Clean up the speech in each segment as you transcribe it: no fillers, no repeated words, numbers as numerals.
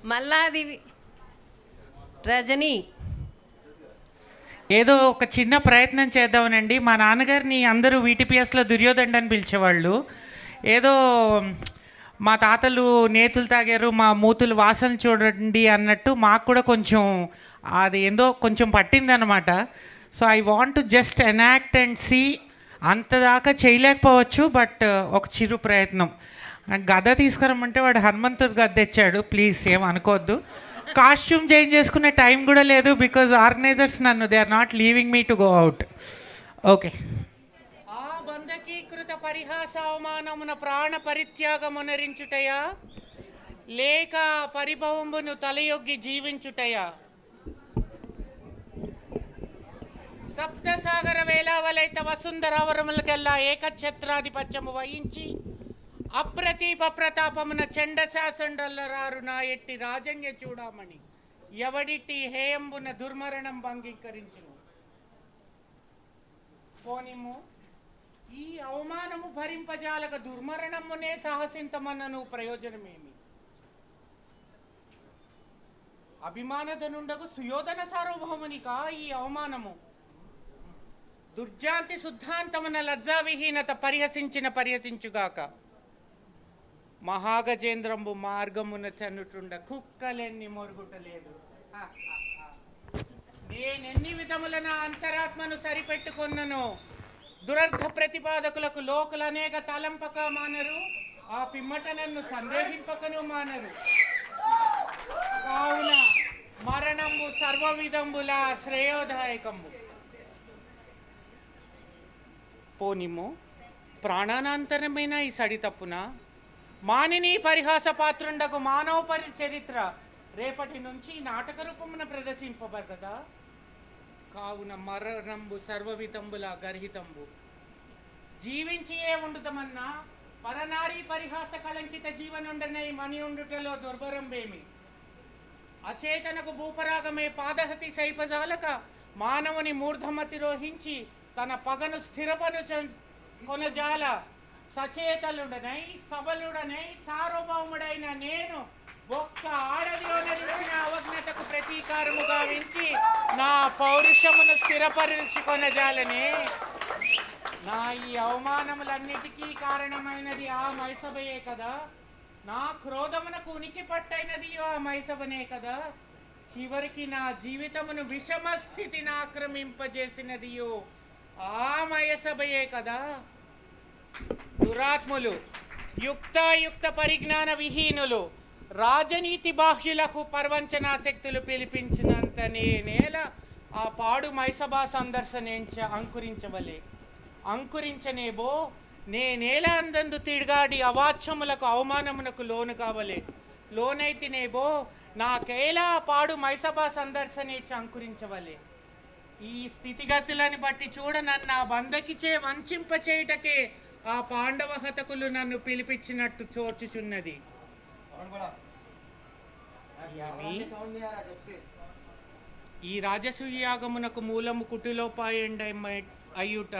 మల్లాది రజని. ఏదో ఒక చిన్న ప్రయత్నం చేద్దామనండి. మా నాన్నగారిని అందరూ వీటీపీఎస్లో దుర్యోధన్ అని పిలిచేవాళ్ళు. ఏదో మా తాతలు నేతులు తాగారు, మా మూతులు వాసన చూడండి అన్నట్టు మాకు కూడా కొంచెం అది ఏందో కొంచెం పట్టిందనమాట. So I want to just enact and see. అంతదాకా చేయలేకపోవచ్చు, బట్ ఒక చిరు ప్రయత్నం. గద తీసుకురమ్మంటే వాడు హనుమంతుడు గద తెచ్చాడు. ప్లీజ్ ఏం అనుకోవద్దు. కాస్ట్యూమ్ చేంజ్ చేసుకునే టైం కూడా లేదు, బికాజ్ ఆర్గనైజర్స్ నన్ను they are not leaving me to go out. Okay. ఆ బంధకీకృత పరిహాస అవమానమున ప్రాణ పరిత్యాగమునరించుటయా, లేక పరిభవంబును తలయొగ్గి జీవించుటయా? సప్తసాగర వేలావలైత వసుంధరావరములకెల్లా ఏకఛత్రాధిపత్యము వహించి అప్రతీప ప్రతాపమున చండశాసండల్లరారు నా ఎట్టి రాజన్య చూడమని ఎవడిటి హేయంబున దుర్మరణం భంగీకరించును. పోనిము ఈ అవమానము భరింపజాలక దుర్మరణమునే సాహసింతమన్నను ప్రయోజనమేమి? అభిమానధనుండగు సుయోధన సార్వభౌమునికా ఈ అవమానము? దుర్జాంతి శుద్ధాంతమున లజ్జావిహీనత పరిహసించుగాక. మహాగజేంద్రంబు మార్గమున చనుటుండ కుక్కలెన్ని మొరుగుటలేదు. నేనెన్ని విధముల నా అంతరాత్మను సరిపెట్టుకొన్నను. దురర్థ ప్రతిపాదకులకు లోకులు అనేక తలంపక మానరు, ఆ పిమ్మట నన్ను సందేహింపకను మానరు. కావున మరణము సర్వవిధంబుల శ్రేయోదాయకము. పోనిము ప్రాణానంతరమైన ఈ సడి తప్పున మానిని పరిహాస పాత్రుండకు మానవ చరిత్ర రేపటి నుంచి నాటక రూపమున ప్రదర్శింపబడదా? కావున మరణంబు సర్వవితంబుల గర్హితంబు. జీవించి ఏ ఉండుతమన్నా పరనారీ పరిహాస కళంకిత జీవనుండనై మణి ఉండుటలో దుర్భరంబేమి? అచేతనకు భూపరాగమే పాదహతి సైపజాలక మానవుని మూర్ధమతి రోహించి తన పగను స్థిరపను కొనజాల. సచేతలుడనై సబలుడనై సార్వభౌముడైన నేను ఒక్క ఆడదిలో నడిచిన అవజ్ఞతకు ప్రతీకారము గావించి నా పౌరుషమును స్థిరపరుచుకొనజాలనే. నా ఈ అవమానములన్నిటికీ కారణమైనది ఆ మైసభయే కదా. నా క్రోధమునకు ఉనికి పట్టైనది ఆ మైసభనే కదా. చివరికి నా జీవితమును విషమ స్థితిని ఆక్రమింపజేసినదియో ఆ మయసభయే కదా. దురాత్ములు, యుక్తాయుక్త పరిజ్ఞాన విహీనులు, రాజనీతి బాహ్యులకు పర్వంచనాశక్తులు పిలిపించినంత నేల ఆ పాడు మైసభా సందర్శనేంచ అంకురించవలే. అంకురించనేబో నేనేల అందందు తిడిగాడి అవాచ్యములకు అవమానమునకు లోను కావలే. లోనైతినేబో నాకేలా పాడు మైసభా సందర్శనేచ్చి అంకురించవలే. ఈ స్థితిగతులను బట్టి చూడ నన్ను ఆ బంధకిచే వంచింపచేయుటకే ఆ పాండవ హతకులు నన్ను పిలిపించినట్టు చోర్చుచున్నది. ఈ రాజసూయాగమునకు మూలము కుటిలోపాయండ అయ్యుట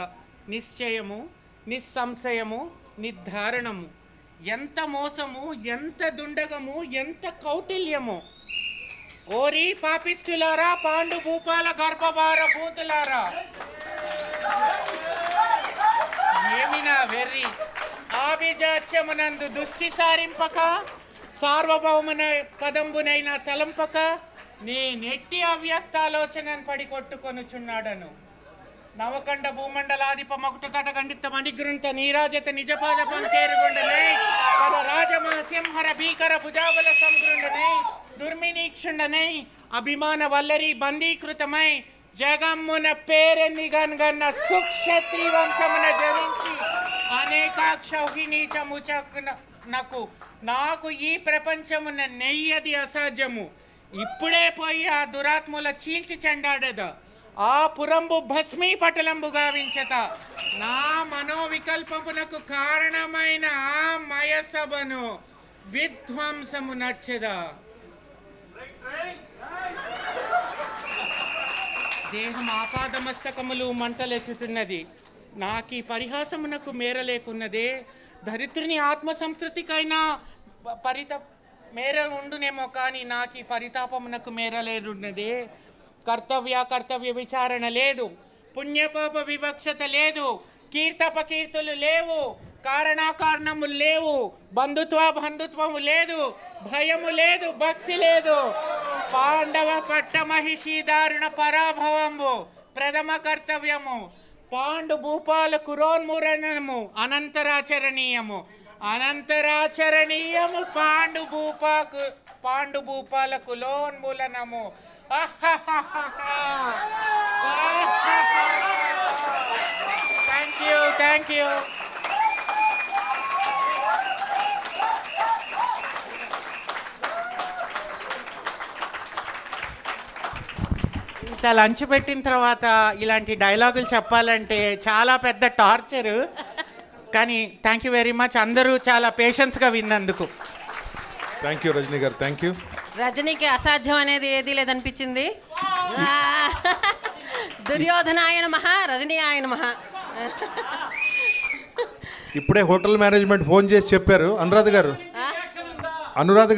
నిశ్చయము, నిస్సంశయము, నిర్ధారణము. ఎంత మోసము, ఎంత దుండగము, ఎంత కౌటిల్యము! ఓరి పాపిష్టులారా, పాండు భూపాల గర్భభార భూతులారా, ఏమినా వెర్రి ఆభిజాత్యమునందు దుష్టి సారింపక సార్వభౌమున పదంబునైన తలంపక నేనెట్టి అవ్యక్తాలోచనను పడి కొట్టుకొనుచున్నాడను. నవకండ భూమండలాధిప మకుట తట ఖండిత మణిగ్రంథ నీరాజత నిజపాద పంకేరుగుండనై పద రాజమహసింహర భీకర భుజాబల సంగృండనై దుర్మినీక్షుండనై అభిమాన వల్లరి బందీకృతమై జగమ్మున పేరెన్ని గన్గన్న సుక్షత్రి వంశమున జరించి అనేకాక్షౌహినీచముచకు నాకు ఈ ప్రపంచమున నెయ్యది అసాధ్యము. ఇప్పుడే పోయి ఆ దురాత్ముల చీల్చి చెండాడద ఆ పురంబు భస్మీ పటలంబు గావించత నా మనోవికల్పమునకు కారణమైన ఆ మయసభను విధ్వంసము నచ్చదా. దేహం ఆపాదమస్తకములు మంటలెచ్చుతున్నది. నాకీ పరిహాసమునకు మేరలేకున్నదే. దరిద్రుని ఆత్మసంతృప్తికైనా మేర ఉండునేమో కానీ నాకు ఈ పరితాపమునకు మేర లేదున్నది. కర్తవ్య విచారణ లేదు, పుణ్యపాప వివక్షత లేదు, కీర్తపకీర్తులు లేవు, కారణాకారణములు లేవు, బంధుత్వము లేదు, భయము లేదు, భక్తి లేదు. పాండవ పట్ట మహిషి దారుణ పరాభవము ప్రథమ కర్తవ్యము. పాండు భూపాల కురోన్మూరణము అనంతరాచరణీయము. పాండు భూపాల కులోన్మూలనము. Thank you. ఇంత లంచ్ పెట్టిన తర్వాత ఇలాంటి డైలాగులు చెప్పాలంటే చాలా పెద్ద టార్చరు. కానీ థ్యాంక్ యూ వెరీ మచ్, అందరూ చాలా పేషెన్స్గా విన్నందుకు. థ్యాంక్ యూ రజనీ గారు, థ్యాంక్ యూ. రజనీకి అసాధ్యం అనేది ఏదీ లేదనిపించింది. దుర్యోధనాయన మహా, రజనీ ఆయన మహా. ఇప్పుడే హోటల్ మేనేజ్మెంట్ ఫోన్ చేసి చెప్పారు, అనురాధ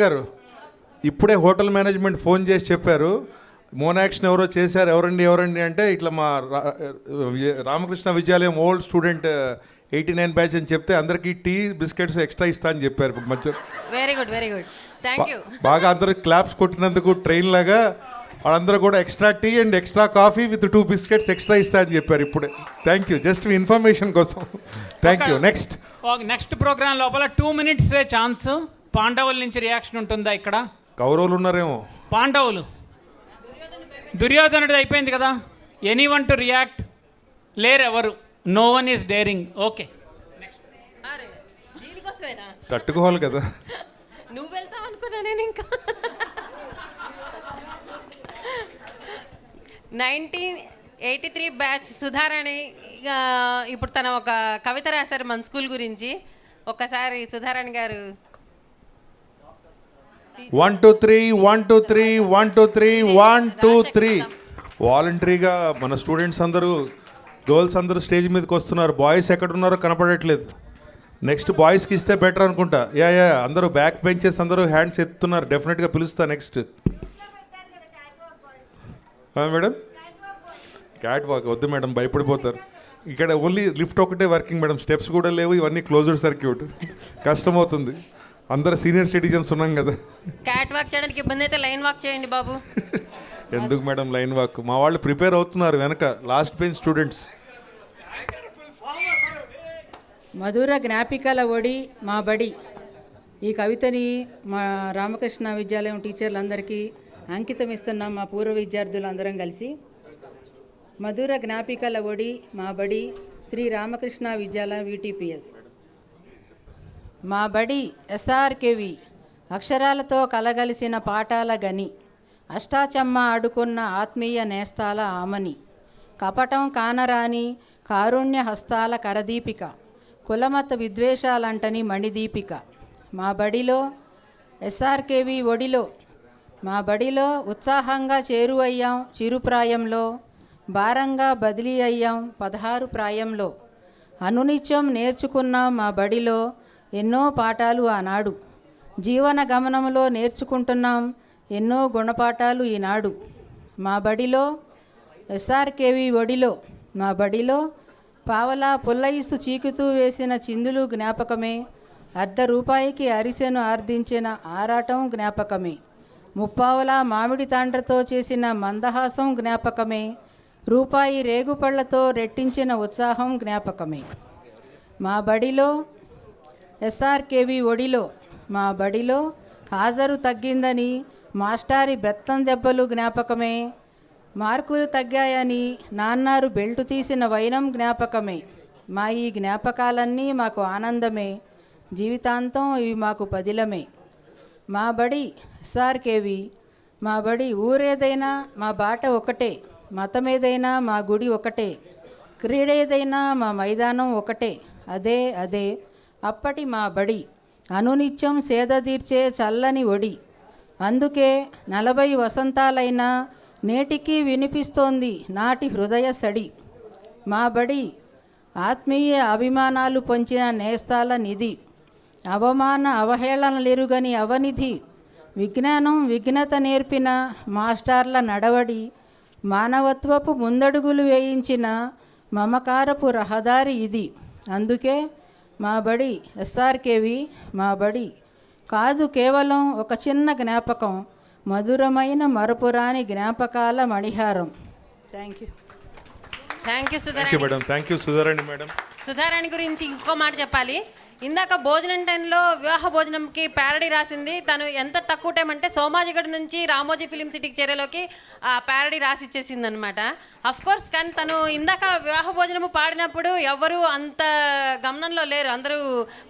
గారు ఇప్పుడే హోటల్ మేనేజ్మెంట్ ఫోన్ చేసి చెప్పారు, మోనాక్షన్ ఎవరో చేశారు, ఎవరండి అంటే ఇట్లా మా రామకృష్ణ విద్యాలయం ఓల్డ్ స్టూడెంట్ 89 బ్యాచ్ అని చెప్తే అందరికీ టీ బిస్కెట్స్ ఎక్స్ట్రా ఇస్తా అని చెప్పారు. మధ్య వెరీ గుడ్ థ్యాంక్ యూ. బాగా అందరూ క్లాప్స్ కొట్టినందుకు ట్రైన్ లాగా వాళ్ళందరూ కూడా extra tea and extra coffee with 2 biscuits extra ఇస్తా అని చెప్పారు ఇప్పుడే. థ్యాంక్ యూ, జస్ట్ ఇన్ఫర్మేషన్ కోసం. Thank you. నెక్స్ట్ ప్రోగ్రామ్ లోపల 2 minutes ఛాన్స్. పాండవుల నుంచి రియాక్షన్ ఉంటుందా? ఇక్కడ కౌరవులు ఉన్నారేమో. పాండవులు, దుర్యోధనుడిది అయిపోయింది కదా. Anyone to react? లేరు ఎవరు. No one is daring. Okay, తట్టుకోవాలి కదా. నువ్వు వెళ్తావు అనుకున్నా నేను. ఇంకా 1983 బ్యాచ్ సుధారాణి ఇప్పుడు తన ఒక కవిత రాశారు మన స్కూల్ గురించి. ఒక్కసారి సుధారాణి గారు 1 2 3 1 2 3 1 2 3 1 2 3 వాలంటరీగా మన స్టూడెంట్స్ అందరూ, గర్ల్స్ అందరూ స్టేజ్ మీదకి వస్తున్నారు. బాయ్స్ ఎక్కడున్నారో కనపడట్లేదు. నెక్స్ట్ బాయ్స్కి ఇస్తే బెటర్ అనుకుంటా. యా అందరూ బ్యాక్ బెంచెస్ అందరూ హ్యాండ్స్ ఎత్తున్నారు. డెఫినెట్గా పిలుస్తా నెక్స్ట్. మేడం క్యాట్ వాక్ వద్దు మేడం, భయపడిపోతారు. ఇక్కడ ఓన్లీ లిఫ్ట్ ఒకటే వర్కింగ్ మేడం, స్టెప్స్ కూడా లేవు. ఇవన్నీ క్లోజ్డ్ సర్క్యూట్, కష్టమవుతుంది. అందరు సీనియర్ సిటిజన్స్ ఉన్నాం కదా. క్యాట్ వాక్ చేయడానికి ఇబ్బంది అయితే లైన్ వాక్ చేయండి బాబు. ఎందుకు మేడం లైన్ వాక్? మా వాళ్ళు ప్రిపేర్ అవుతున్నారు వెనక, లాస్ట్ బెంచ్ స్టూడెంట్స్. మధుర జ్ఞాపికల ఒడి మా బడి, ఈ కవితని మా రామకృష్ణ విద్యాలయం టీచర్లందరికీ అంకితం ఇస్తున్నాం. మా పూర్వ విద్యార్థులందరం కలిసి మధుర జ్ఞాపికల ఒడి మా బడి, శ్రీ రామకృష్ణ విద్యాలయం VTPS. మా బడి SRKV, అక్షరాలతో కలగలిసిన పాఠాల గని, అష్టాచమ్మ ఆడుకున్న ఆత్మీయ నేస్తాల ఆమని, కపటం కానరాని కారుణ్య హస్తాల కరదీపిక, కులమత విద్వేషాలంటని మణిదీపిక. మా బడిలో SRKV ఒడిలో, మా బడిలో ఉత్సాహంగా చేరువయ్యాం చిరుప్రాయంలో, భారంగా బదిలీ అయ్యాం 16 ప్రాయంలో. అనునిత్యం నేర్చుకున్నాం మా బడిలో ఎన్నో పాఠాలు ఆనాడు, జీవన గమనంలో నేర్చుకుంటున్నాం ఎన్నో గుణపాఠాలు ఈనాడు. మా బడిలో SRKV ఒడిలో, మా బడిలో పావలా పుల్లయిసు చీకుతూ వేసిన చిందులు జ్ఞాపకమే, ₹1 అరిసెను ఆర్దించిన ఆరాటం జ్ఞాపకమే, ముప్పావలా మామిడి తాండ్రతో చేసిన మందహాసం జ్ఞాపకమే, ₹1 రేగుపళ్లతో రెట్టించిన ఉత్సాహం జ్ఞాపకమే. మా బడిలో SRKV ఒడిలో, మా బడిలో హాజరు తగ్గిందని మాస్టారి బెత్తం దెబ్బలు జ్ఞాపకమే, మార్కులు తగ్గాయని నాన్నారు బెల్టు తీసిన వైనం జ్ఞాపకమే. మా ఈ జ్ఞాపకాలన్నీ మాకు ఆనందమే, జీవితాంతం ఇవి మాకు పదిలమే. మా బడి SRKV, మా బడి ఊరేదైనా మా బాట ఒకటే, మతమేదైనా మా గుడి ఒకటే, క్రీడేదైనా మా మైదానం ఒకటే, అదే అప్పటి మా బడి, అనునిత్యం సేద తీర్చే చల్లని ఒడి. అందుకే 40 వసంతాలైనా నేటికి వినిపిస్తోంది నాటి హృదయ సడి. మా బడి ఆత్మీయ అభిమానాలు పొంచిన నేస్తాల నిధి, అవమాన అవహేళనలెరుగని అవనిధి, విజ్ఞానం విఘ్నత నేర్పిన మాస్టర్ల నడవడి, మానవత్వపు ముందడుగులు వేయించిన మమకారపు రహదారి ఇది. అందుకే మా బడి ఎస్ఆర్కేవి మా బడి కాదు కేవలం ఒక చిన్న జ్ఞాపకం, మధురమైన మరపురాని జ్ఞాపకాల మణిహారం. Thank you. Thank you thank you Sudharani. Madam. Thank you Sudharani madam. Sudharani గురించి ఇంకో మాట చెప్పాలి. ఇందాక భోజనం టైంలో వివాహ భోజనంకి ప్యారడీ రాసింది తను. ఎంత తక్కువ టైం అంటే సోమాజిగఢ్ నుంచి రామోజీ ఫిలిం సిటీకి చేరేలోకి ఆ ప్యారడీ రాసి ఇచ్చేసింది అనమాట. కోర్స్ కానీ తను ఇందాక వివాహ భోజనము పాడినప్పుడు ఎవరు అంత గమనంలో లేరు. అందరూ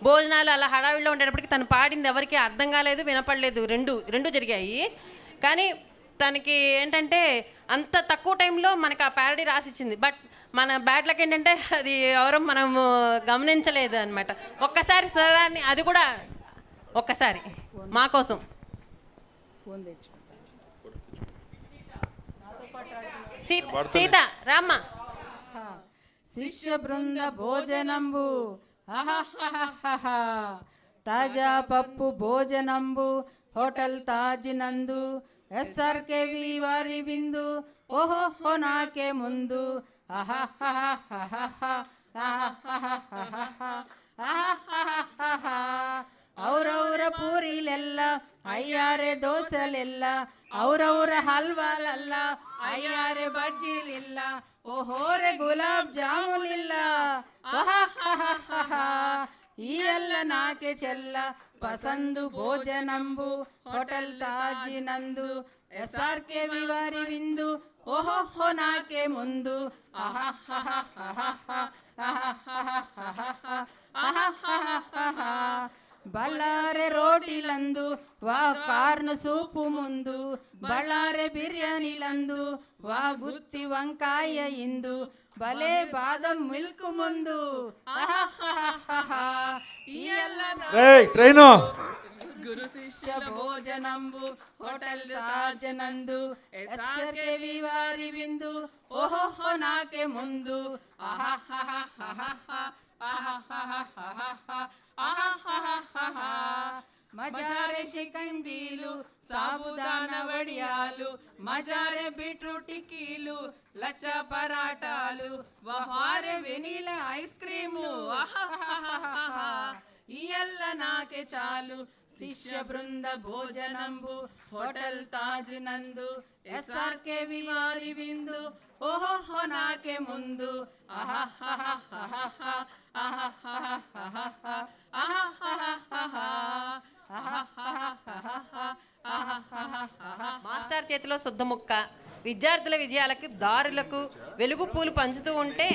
భోజనాలు అలా హడావిడిలో ఉండేటప్పటికి తను పాడింది ఎవరికి అర్థం కాలేదు, వినపడలేదు. రెండు జరిగాయి. కానీ తనకి ఏంటంటే అంత తక్కువ టైంలో మనకు ఆ ప్యారడీ రాసిచ్చింది. బట్ మన బ్యాడ్ లక్ ఏంటంటే అది ఎవరో మనము గమనించలేదు అనమాట. ఒక్కసారి సారాన్ని అది కూడా ఒక్కసారి మా కోసం. సీత రామ్మ. శిష్య బృంద భోజనంబు అహహహహహ. తాజా పప్పు భోజనంబు హోటల్ తాజ్ నందు, ఎస్ఆర్కేవి వారి విందు ఓహో నాకే ముందు. ఔరౌర పూరీలెల్ల అయ్యారే దోశలెల్ల, ఔరౌర హల్వాలల్ల అయ్యారే బజ్జీలిల్ల, ఓహోరే గులాబ్ జాములిల్ల. ఈ ఎల్ల నాకే చెల్ల పసందు భోజనంబు హోటల్ తాజ్ నందు, ఎస్ఆర్కేవి వారి విందు ఓహో నాకే ముందు. బళ్ళారె రోటీలందు వా కార్ను సూపు ముందు, బళ్ళారె బిర్యానీలందు వా గుత్తి వంకాయ ఇందు, భలే బాదం మిల్క్ ముందు. ట్రైను గురు శిష్య భోజనంబు హోటల్ తాజ్ నందు, ఎస్ఆర్కేవి వారి విందు ఓహో నాకే ముందు. మజారే షికంజీలు సాబుదాన వడియాలు, మజారే బీట్రూట్ టిక్కీలు, లచ్చ పరాటాలు, వహారే వెనీలా ఐస్ క్రీము. ఈ ఎల్ల నాకే చాలు శిష్య బృంద భోజనంబు హోటల్ తాజ్ నందు, ఎస్ఆర్కేవి వారి విందు ఓహో నాకే ముందు. మాస్టర్ చేతిలో శుద్ధ ముక్క, విద్యార్థుల విజయాలకు దారులకు వెలుగు పూలు పంచుతూ ఉంటే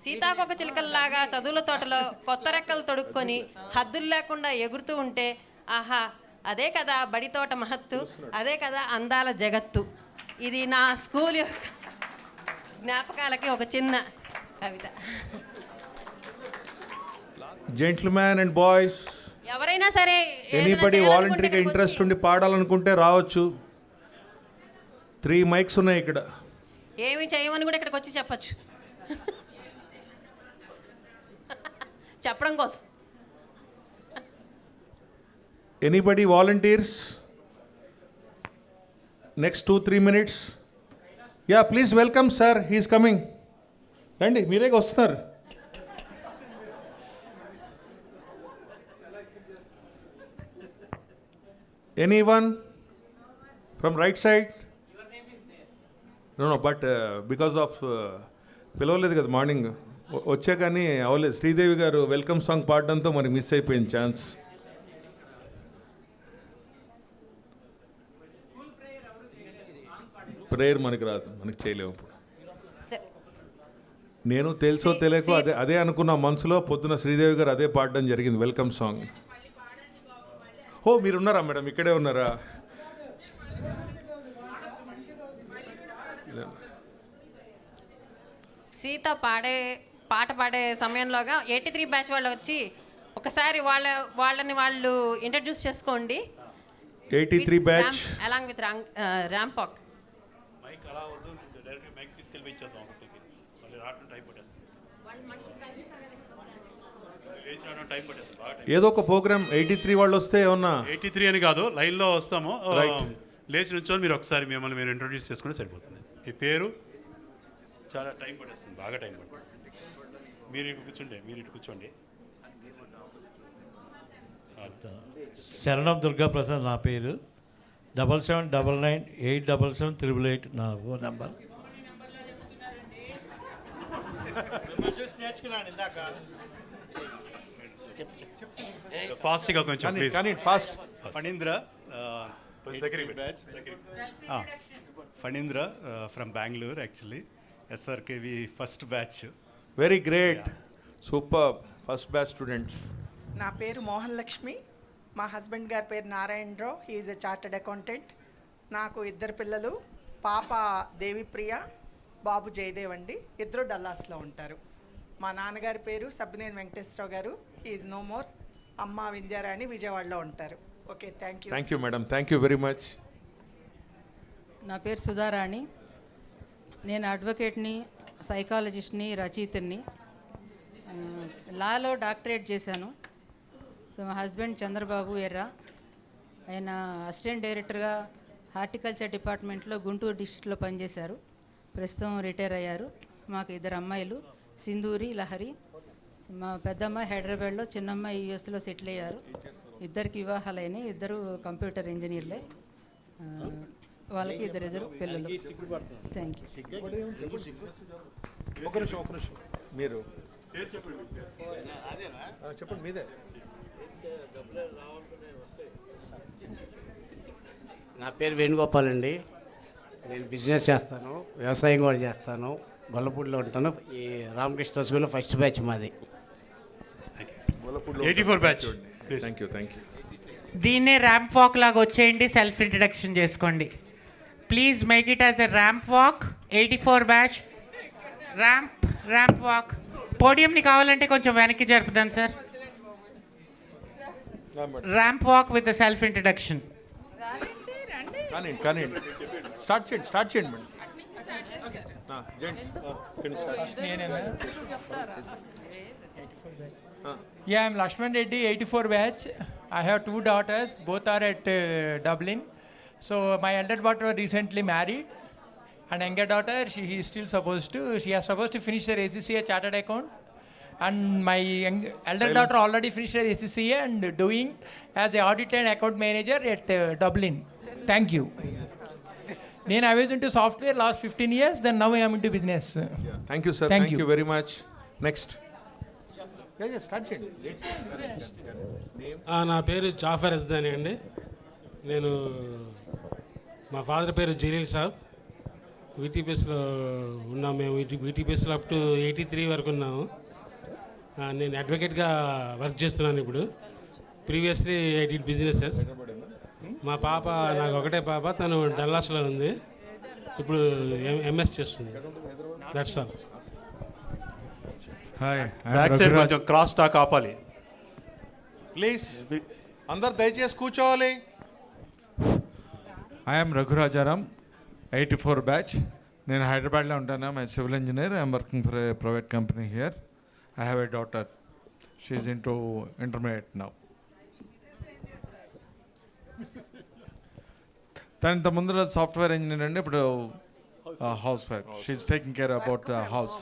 సీతాకోక చిలుకల్లాగా చదువుల తోటలో కొత్త రెక్కలు తొడుక్కొని హద్దులు లేకుండా ఎగురుతూ ఉంటే ఆహా, అదే కదా బడి తోట మహత్తు, అదే కదా అందాల జగత్తు. ఇది నా స్కూల్ యొక్క జ్ఞాపకాలకి ఒక చిన్న కవిత. జెంట్మెన్ అండ్ బాయ్స్, ఎవరైనా సరే ఎనీబడి వాలంటరీగా ఇంట్రెస్ట్ ఉండి పాడాలనుకుంటే రావచ్చు. 3 మైక్స్ ఉన్నాయి ఇక్కడ. ఏమి చేయమని కూడా ఇక్కడికి వచ్చి చెప్పచ్చు. చెప్పడం కోసం. Anybody volunteers next 2-3 minutes. Yeah please welcome sir, he's coming. రండి, మీరే వస్తున్నారు. Anyone from right side? No but because of పిలవలేదు కదా మార్నింగ్, వచ్చా కానీ అవ్వలేదు. శ్రీదేవి గారు వెల్కమ్ సాంగ్ పాడడంతో మరి మిస్ అయిపోయింది ఛాన్స్. ప్రేయర్ మనకి రాదు, మనకి చేయలేము. నేను తెలుసో తెలియకో అదే అనుకున్నా మనసులో. పొద్దున శ్రీదేవి గారు అదే పాడడం జరిగింది, వెల్కమ్ సాంగ్. ఓ మీరున్నారా మేడం? ఇక్కడే ఉన్నారా? సీత పాట పాడే సమయంలోగా 83 బ్యాచ్ వాళ్ళు వచ్చి ఒకసారి వాళ్ళని వాళ్ళు ఇంట్రడ్యూస్ చేసుకోండి. 83 బ్యాచ్ అలాంగ్ విత్ ర్యాంపాక్. మైక్ అలా వద్దు, డైరెక్ట్ మైక్ తీసుకెళ్ళి ఇచ్చేద్దాం ఒకరికి. మళ్ళీ రాట్ను టైప్ పెట్టేస్తుంది. స్టేజ్ రావడం టైం పట్టేస్తుంది బాగా టైం. ఏదో ఒక ప్రోగ్రామ్ 83 వాళ్ళు వస్తే ఏమన్నా 83 అని కాదు, లైన్లో వస్తాము. లేచి నుంచొని మీరు ఒకసారి మిమ్మల్ని మీరు ఇంట్రొడ్యూస్ చేసుకుంటే సరిపోతుంది. మీ పేరు చాలా టైం పట్టేస్తుంది, బాగా టైం పడుతుంది. మీరు ఇటు కూర్చోండి. శరణం దుర్గా ప్రసాద్ నా పేరు. 7799877888 నా ఫోన్ నెంబర్. ఫాస్ట్గా కొంచెం ప్లీజ్. కానీ fast. Phanindra Phanindra from Bengaluru actually. SRKV first batch. Very great, super, first batch students. నా పేరు మోహన్ లక్ష్మి. మా హస్బెండ్ గారి పేరు Narayanarao. He is a chartered accountant. నాకు ఇద్దరు పిల్లలు, పాప దేవిప్రియ, బాబు జయదేవ్ అండి. ఇద్దరు డల్లాస్లో ఉంటారు. మా నాన్నగారి పేరు Sabbineni Venkateswara Rao garu. He's no more. అమ్మ వింధ్యారాణి విజయవాడలో ఉంటారు. Okay, thank you. Thank you madam, thank you very much. నా పేరు సుధారాణి. నేను అడ్వకేట్ని, సైకాలజిస్ట్ని, రచయితని. లాలో డాక్టరేట్ చేశాను. సో మా హస్బెండ్ చంద్రబాబు ఎర్రా, ఆయన అసిస్టెంట్ డైరెక్టర్గా హార్టికల్చర్ డిపార్ట్మెంట్లో గుంటూరు డిస్ట్రిక్ట్లో పనిచేశారు. ప్రస్తుతం రిటైర్ అయ్యారు. మాకు ఇద్దరు అమ్మాయిలు, సింధూరి, లహరి. మా పెద్దమ్మాయి హైదరాబాద్లో, చిన్నమ్మాయి యూఎస్లో సెటిల్ అయ్యారు. ఇద్దరికి వివాహాలైనాయి. ఇద్దరు కంప్యూటర్ ఇంజనీర్లే. వాళ్ళకి ఇద్దరు పిల్లలు. Thank you. ఒక నిమిషం మీరు చెప్పండి మీదే. నా పేరు వేణుగోపాల్ అండి. నేను బిజినెస్ చేస్తాను, వ్యవసాయం కూడా చేస్తాను. గొల్లపూడిలో ఉంటాను. ఈ రామకృష్ణ స్కూల్లో ఫస్ట్ బ్యాచ్ మాది. 84 batch. Thank you, thank you. దీన్నే ర్యాంప్ వాక్ లాగా వచ్చేయండి, సెల్ఫ్ ఇంట్రడక్షన్ చేసుకోండి. Please make it as a ramp walk. 84 batch ramp walk. పోడియంని కావాలంటే కొంచెం వెనక్కి జరుపుదాం sir. Ramp walk with self introduction. కానీ స్టార్ట్ చేయండి madam. Yeah, I'm Lakshman Reddy, 84 batch. I have two daughters, both are at Dublin. So my elder daughter recently married, and younger daughter, she is still supposed to finish her ACCA chartered account. And my elder daughter already finished her ACCA and doing as a audit and account manager at Dublin. Thank you. Then I was into software last 15 years, then now I am into business. Thank you sir, Thank thank you. You very much. Next start చేయండి. నా పేరు జాఫర్ అజ్దాని అండి. నేను మా father పేరు జలీల్ సాబ్. వీటీపీఎస్లో ఉన్నాము మేము. వీటీపీఎస్లో up to 83 వరకు ఉన్నాము. నేను అడ్వకేట్గా వర్క్ చేస్తున్నాను ఇప్పుడు. Previously I did businesses. మా పాప, నాకు ఒకటే పాప, తను డల్లాస్లో ఉంది. ఇప్పుడు ఎంఎస్ చేస్తుంది. That's all. బ్యాక్ సైడ్ కొంచెం క్రాస్ టాక్ ఆపాలి ప్లీజ్. అందరు దయచేసి కూర్చోవాలి. I'm Raghurajaram, 84 batch. నేను హైదరాబాద్లో ఉంటాను. I civil engineer. I'm working for a private company here. I have a daughter. She is in to intermediate now. తను ఇంత ముందు సాఫ్ట్వేర్ ఇంజనీర్ అండి, ఇప్పుడు house wife. She is taking care about the house.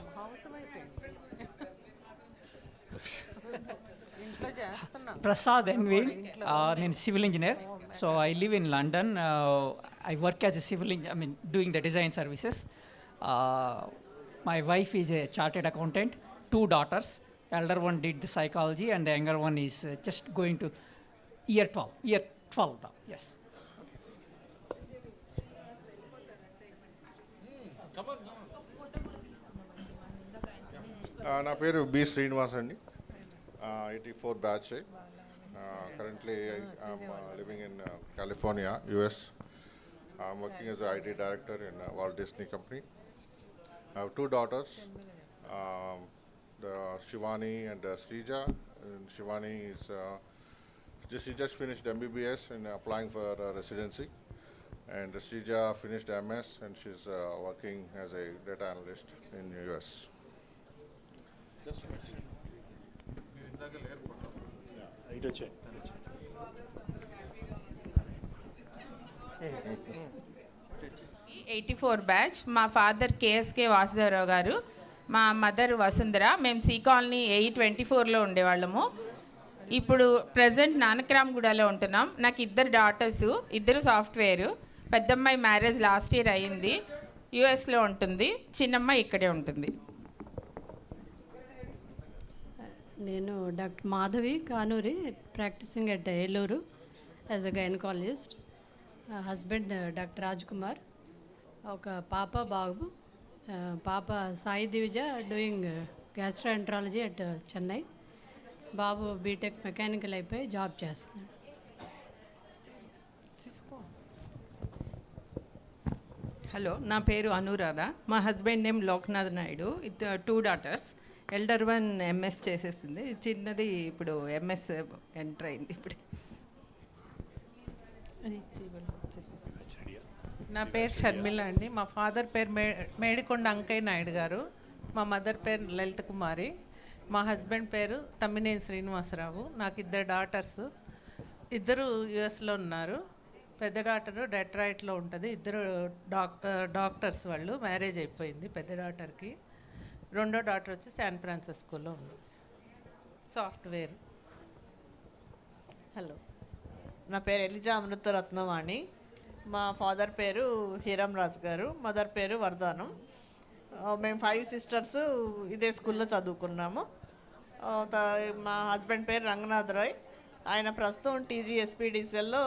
Prasad Envy, నేను civil engineer. So I live in London. I work as a civil doing the design services. My wife is a chartered accountant. 2 daughters. Elder one did the psychology and the younger one is just going to year 12 now. Yes. నా పేరు B Srinivas అండి. 84 batch. Currently I'm living in California, US. I'm working as an IT director in Walt Disney Company. I have 2 daughters, the Shivani and Srija. And Shivani is she just finished MBBS and applying for residency. And Srija finished MS and she's working as a data analyst in US. ఇటు వచ్చాయి 84 batch. మా father KSK Vasudevarao గారు, మా mother Vasundhara. మేము C colony 824లో ఉండేవాళ్ళము. ఇప్పుడు present నానక్రామ్గూడలో ఉంటున్నాం. నాకు 2 డాటర్స్, 2 సాఫ్ట్వేర్. పెద్దమ్మాయి మ్యారేజ్ లాస్ట్ ఇయర్ అయ్యింది, యుఎస్లో ఉంటుంది. చిన్నమ్మాయి ఇక్కడే ఉంటుంది. నేను doctor Madhavi Kanuri, practising at Eluru as a gynaecologist. Husband doctor Raj Kumar. ఒక పాప బాబు. పాప Sai Divija doing gastroenterology at Chennai. బాబు బీటెక్ మెకానికల్ అయిపోయి జాబ్ చేస్తున్నాడు. హలో, నా పేరు అనురాధ. మా husband name Loknath Naidu. 2 daughters. Elder one MS చేసేసింది, చిన్నది ఇప్పుడు ఎంఎస్ ఎంటర్ అయింది ఇప్పుడు. నా పేరు షర్మిల అండి. మా ఫాదర్ పేరు మేడికొండ అంకయ్య నాయుడు గారు. మా మదర్ పేరు లలిత కుమారి. మా హస్బెండ్ పేరు తమ్మినేని శ్రీనివాసరావు. నాకు 2 డాటర్స్, 2 యుఎస్లో ఉన్నారు. పెద్ద డాటరు డెట్రాయిట్లో ఉంటుంది. 2 డాక్టర్స్, వాళ్ళు మ్యారేజ్ అయిపోయింది పెద్ద డాటర్కి. రెండో డాటర్ వచ్చి శాన్ ఫ్రాన్సిస్కోలో ఉంది, సాఫ్ట్వేర్. హలో, నా పేరు ఎలిజా అమృతరత్నవాణి. మా ఫాదర్ పేరు హీరం రాజు గారు, మదర్ పేరు వరదానం. మేము 5 సిస్టర్స్ ఇదే స్కూల్లో చదువుకున్నాము. మా హస్బెండ్ పేరు రంగనాథ్ రాయ్. ఆయన ప్రస్తుతం టీజీఎస్పీడీసీఎల్లో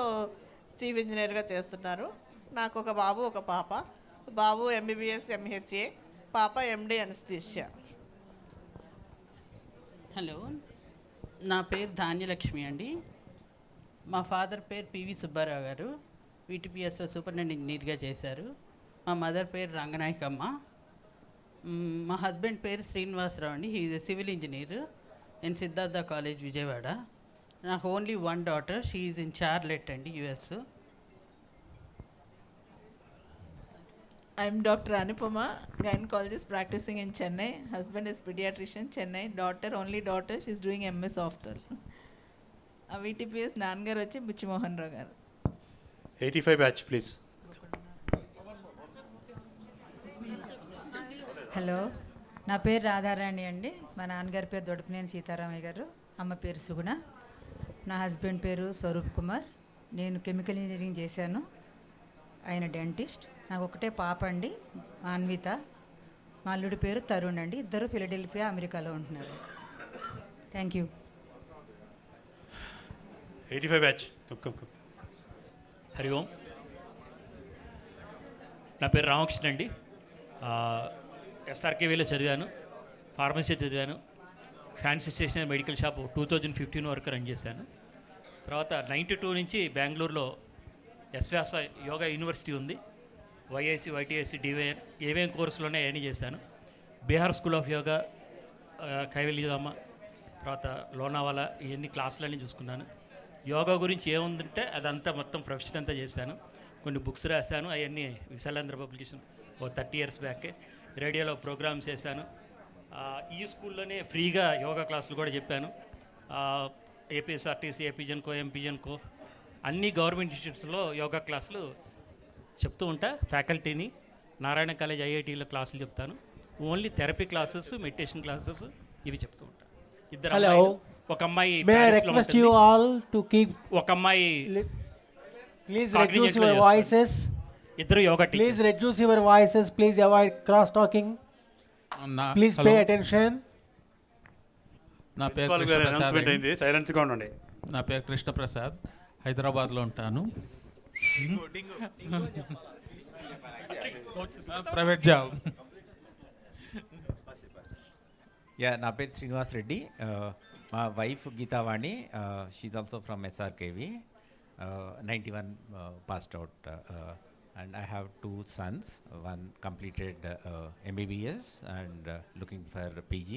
చీఫ్ ఇంజనీర్గా చేస్తున్నారు. నాకు ఒక బాబు, ఒక పాప. బాబు ఎంబీబీఎస్ ఎంహెచ్ఏ, పాప ఎండి అనస్థీషియా. హలో, నా పేరు ధాన్యలక్ష్మి అండి. మా ఫాదర్ పేరు పివి సుబ్బారావు గారు, వీటీపీఎస్లో సూపరింటెండెంట్ ఇంజనీర్గా చేశారు. మా మదర్ పేరు రంగనాయకమ్మ. మా హస్బెండ్ పేరు శ్రీనివాసరావు అండి. He is a civil engineer in Siddhartha college Vijayawada. నాకు only 1 daughter. She is in Charlotte అండి, US. I'm Dr. Anupama, gynecologist practicing in Chennai. Husband is pediatrician, Chennai. Only daughter, she's doing MS Ophthalm. VTPS నాన్నగారు వచ్చి బుచ్చిమోహన్ రావు గారు. 85 batch please. Hello, నా పేరు రాధారాణి అండి. మా నాన్నగారి పేరు దొడపనేని సీతారామయ్య గారు, అమ్మ పేరు సుగుణ. నా హస్బెండ్ పేరు స్వరూప్ కుమార్. నేను కెమికల్ ఇంజనీరింగ్ చేశాను, ఆయన డెంటిస్ట్. నాకు ఒకటే పాప అండి, అన్విత. మా అల్లుడి పేరు తరుణ్ అండి. 2 ఫిలడెల్ఫియా, అమెరికాలో ఉంటున్నారు. Thank you. 85 బ్యాచ్. హరి ఓం. నా పేరు రామకృష్ణ అండి. ఎస్ఆర్కేవీలో చదివాను, ఫార్మసీ చదివాను, ఫ్యాన్సీ స్టేషనరీ మెడికల్ షాప్ 2015 వరకు రన్ చేశాను. తర్వాత 92 నుంచి బెంగళూరులో ఎస్వ్యాస యోగా యూనివర్సిటీ ఉంది, వైఐసి, వైటీఐసి, డివైఎన్, ఏవేం కోర్సులోనే అవన్నీ చేశాను. బీహార్ స్కూల్ ఆఫ్ యోగా, కైవల్యధామ, తర్వాత లోనావాలా, ఇవన్నీ క్లాసులన్నీ చూసుకున్నాను. యోగా గురించి ఏముందంటే అదంతా మొత్తం ప్రొఫెషన్ అంతా చేశాను. కొన్ని బుక్స్ రాశాను, అవన్నీ విశాలాంధ్ర పబ్లికేషన్ 30 years బ్యాకే. రేడియోలో ప్రోగ్రామ్స్ చేశాను. ఈ స్కూల్లోనే ఫ్రీగా యోగా క్లాసులు కూడా చెప్పాను. ఏపీఎస్ఆర్టీసీ, ఏపీజెన్కో, ఎంపీజెన్కో అన్ని గవర్నమెంట్ ఇన్స్టిట్యూట్స్లో యోగా క్లాసులు చెప్తూ ఉంటా. ఫ్యాకల్టీని నారాయణ కాలేజ్, ఐఐటీలో క్లాసులు చెప్తాను. Only therapy classes, meditation classes ఇవి చెప్తూ ఉంటాను. 2 అమ్మాయిలు, ఒక అమ్మాయి ప్యారిస్లో ఉంటుంది. ఒక అమ్మాయి Please reduce your voices. 2 yoga teachers. Please reduce your voices. Please avoid cross talking. Please pay attention. నా పేరు అనౌన్స్మెంట్ అయింది, సైలెంట్గా ఉండండి. నా పేరు కృష్ణప్రసాద్, హైదరాబాద్లో ఉంటాను. Private job. నా పేరు శ్రీనివాస్ రెడ్డి. మా wife Geethavani, she also from SRKV, 91 passed out, and I have 2 sons. One completed MBBS and looking for PG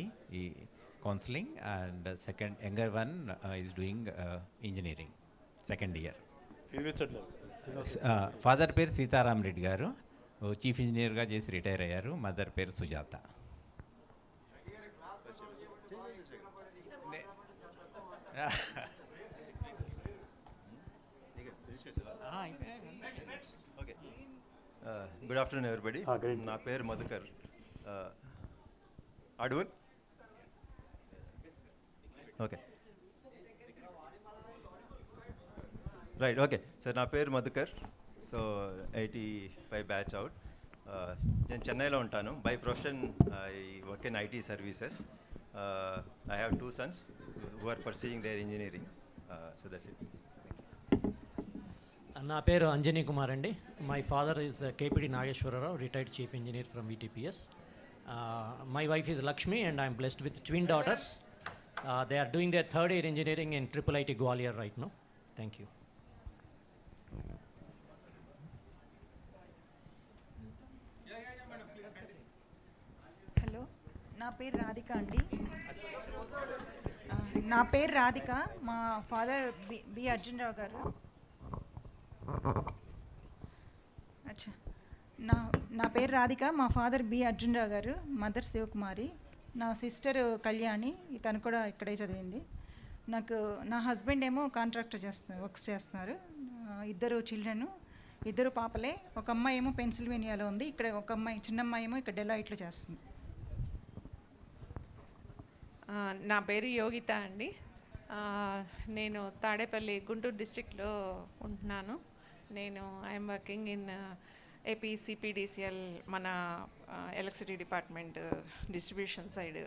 counseling, and second younger one is doing engineering, second year. Father పేరు సీతారాం రెడ్డి గారు, chief ఇంజనీర్గా చేసి retire అయ్యారు. Mother పేరు Sujatha. Okay good afternoon everybody. నా పేరు మధుకర్. అడవున్ okay right okay sir. నా పేరు మధుకర్. So 85 batch out. నేను చెన్నైలో ఉంటాను. By profession I work in IT services. I have 2 sons who are pursuing their engineering. So that's it. నా పేరు అంజనీ కుమార్ అండి. My father is KPD Nageswararao, retired chief engineer from VTPS. My wife is Lakshmi and I'm blessed with twin daughters. They are doing their third year engineering in IIIT Gwalior right now. Thank you. Hello, నా పేరు రాధిక అండి. నా పేరు రాధిక. మా father B Arjuna Rao గారు. అచ్చా, నా పేరు రాధిక. మా ఫాదర్ బి అర్జునరావు గారు, మదర్ శివకుమారి. నా సిస్టర్ కళ్యాణి, తను కూడా ఇక్కడే చదివింది. నా హస్బెండ్ ఏమో కాంట్రాక్టర్ వర్క్స్ చేస్తున్నారు. 2 చిల్డ్రన్, 2 పాపలే. ఒక అమ్మాయి ఏమో పెన్సిల్వేనియాలో ఉంది, ఇక్కడ ఒక అమ్మాయి, చిన్న అమ్మాయి ఏమో ఇక్కడ డెలాయిట్లో చేస్తుంది. నా పేరు యోగిత అండి. నేను తాడేపల్లి, గుంటూరు డిస్ట్రిక్ట్లో ఉంటున్నాను. నేను I'm working in AP CPDCL, మన electricity department distribution side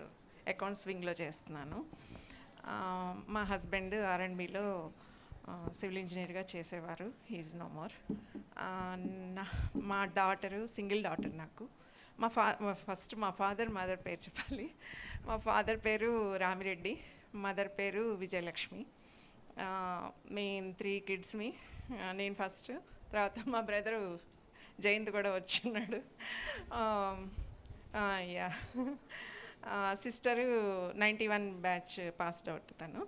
accounts వింగ్లో చేస్తున్నాను. మా హస్బెండ్ R&Bలో సివిల్ ఇంజనీర్గా చేసేవారు. He's no more. మా డాటరు, సింగిల్ డాటర్ నాకు. ఫస్ట్ మా ఫాదర్ మదర్ పేరు చెప్పాలి. మా ఫాదర్ పేరు రామిరెడ్డి, మదర్ పేరు విజయలక్ష్మి. మేము 3 kids. నేను ఫస్ట్, తర్వాత మా బ్రదరు జయంత్ కూడా వచ్చిన్నాడు. Yeah, sister 91 batch passed out తను.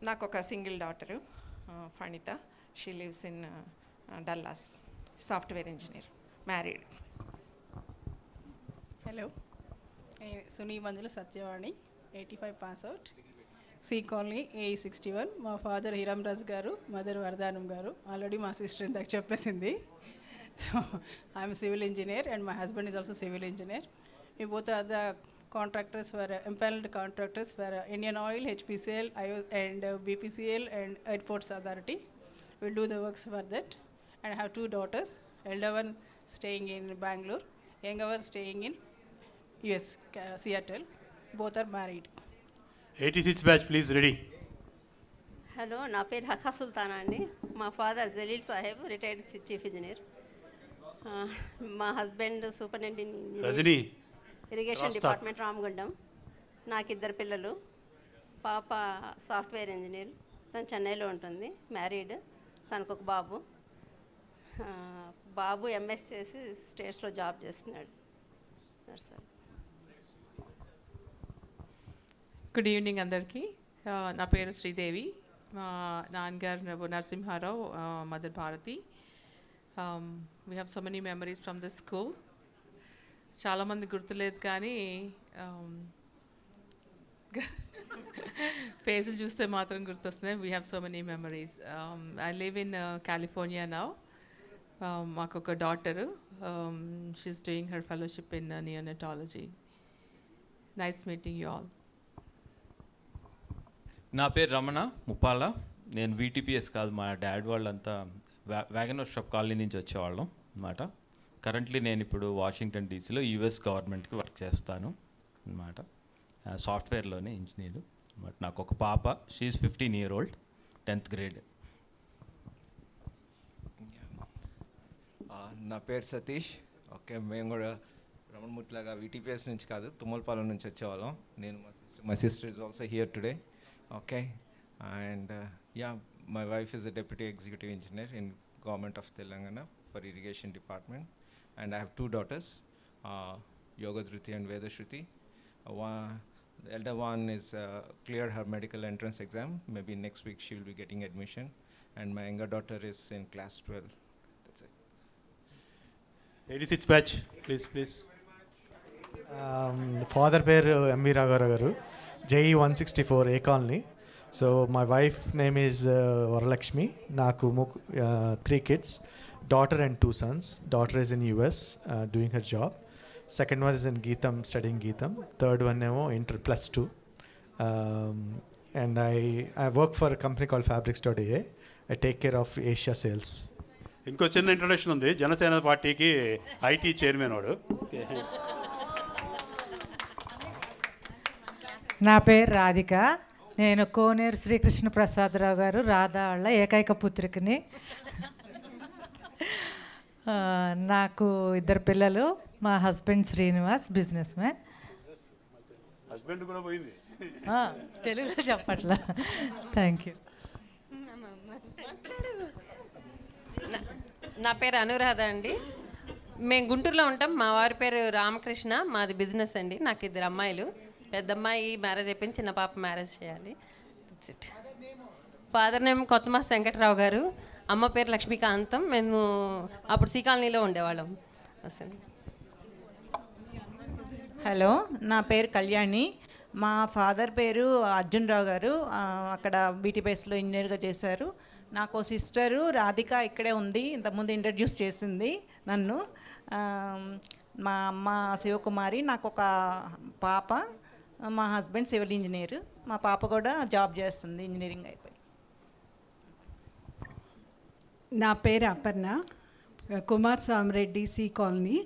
నాకు ఒక single daughter Phanitha. She lives in Dallas, software engineer, married. Hello, సునీ Manjula Satyavani, 85 pass out, C colony, A61. మా ఫాదర్ హీరామ్రాజ్ గారు, మదర్ వరదానం గారు. ఆల్రెడీ మా సిస్టర్ ఇందాక చెప్పేసింది. So I'm civil engineer and my husband is also civil engineer. We both are the contractors for empaneled contractors for Indian Oil, HPCL, and BPCL and Airports Authority. We'll do the works for that. And I have 2 daughters. Elder one staying in Bangalore, younger one staying in US, Seattle. Both are married. 86 batch please ready. Hello, నా పేరు హకా సుల్తానా అండి. మా father Jaleel Saheb, retired chief engineer. మా husband superintendent irrigation department, Ramagundam. నాకు 2 పిల్లలు. పాప software engineer, తను చెన్నైలో ఉంటుంది, మ్యారీడ్. తనకు ఒక బాబు. బాబు MS చేసి స్టేట్స్లో జాబ్ చేస్తున్నాడు. సార్, గుడ్ ఈవినింగ్ అందరికీ. నా పేరు శ్రీదేవి. మా నాన్నగారు Narasimharao, mother Bharathi. We have so many memories from this school. చాలామంది గుర్తులేదు కానీ ఫేసులు చూస్తే మాత్రం గుర్తొస్తున్నాయి. We have so many memories. I live in California now. మాకు ఒక daughter. She's doing her fellowship in neonatology. Nice meeting you all. నా పేరు రమణ ముప్పాల. నేను VTPS కాదు, మా డాడ్ వాళ్ళంతా వ్యాగనర్ షాప్ కాలనీ నుంచి వచ్చేవాళ్ళం అన్నమాట. కరెంట్లీ నేను ఇప్పుడు వాషింగ్టన్ DCలో US గవర్నమెంట్కి వర్క్ చేస్తాను అన్నమాట. సాఫ్ట్వేర్లోనే ఇంజనీర్ అన్నమాట. నాకు ఒక పాప, she is 15 year old, 10th grade. నా పేరు సతీష్. ఓకే, మేము కూడా రమణమూర్తిలాగా VTPS నుంచి కాదు, తుమ్మలపాలెం నుంచి వచ్చేవాళ్ళం. నేను my sister is also here today. Okay, and yeah, my wife is a deputy executive engineer in government of Telangana for irrigation department, and I have 2 daughters, Yogadruti and Vedashruti. The elder one is cleared her medical entrance exam. Maybe next week she will be getting admission, and my younger daughter is in class 12. That's it. 86 batch please. Father పేరు MV రాఘవరావు గారు, JE 164 A colony. So my wife name is Varalakshmi. Naku 3 kids, daughter and 2 sons. Daughter is in US doing her job. Second one is in Geetham, studying Geetham. Third one nemo inter +2. And I work for a company called Fabrics.aa. I take care of Asia sales. ఇంకో చిన్న introduction ఉంది. జనసేన పార్టీకి IT chairman వాడు. నా పేరు రాధిక. నేను కోనేరు శ్రీకృష్ణ ప్రసాదరావు గారు రాధాళ్ళ ఏకైక పుత్రికని. నాకు 2 పిల్లలు. మా husband Srinivas business man. Husband కూడా పోయింది. తెలుగులో చెప్పట్లా. Thank you. నా పేరు అనురాధ అండి. మేము గుంటూరులో ఉంటాం. మా వారి పేరు రామకృష్ణ. మాది బిజినెస్ అండి. నాకు 2 అమ్మాయిలు. పెద్ద అమ్మాయి మ్యారేజ్ అయిపోయింది, చిన్న పాప మ్యారేజ్ చేయాలి. ఫాదర్ నేమ్ కొత్తమాస్ వెంకటరావు గారు, అమ్మ పేరు లక్ష్మీకాంతం. మేము అప్పుడు సి కాలనీలో ఉండేవాళ్ళం. అసలు హలో, నా పేరు కళ్యాణి. మా ఫాదర్ పేరు అర్జున్ రావు గారు. అక్కడ బీటీపీఎస్లో ఇంజనీర్గా చేశారు. నాకు సిస్టరు రాధిక ఇక్కడే ఉంది. ఇంతకుముందు ఇంట్రడ్యూస్ చేసింది నన్ను. మా అమ్మ శివకుమారి. నాకు ఒక పాప. మా హస్బెండ్ సివిల్ ఇంజనీర్. మా పాప కూడా జాబ్ చేస్తుంది, ఇంజనీరింగ్ అయిపోయి. నా పేరు అపర్ణ. Kumar Samareddy C colony.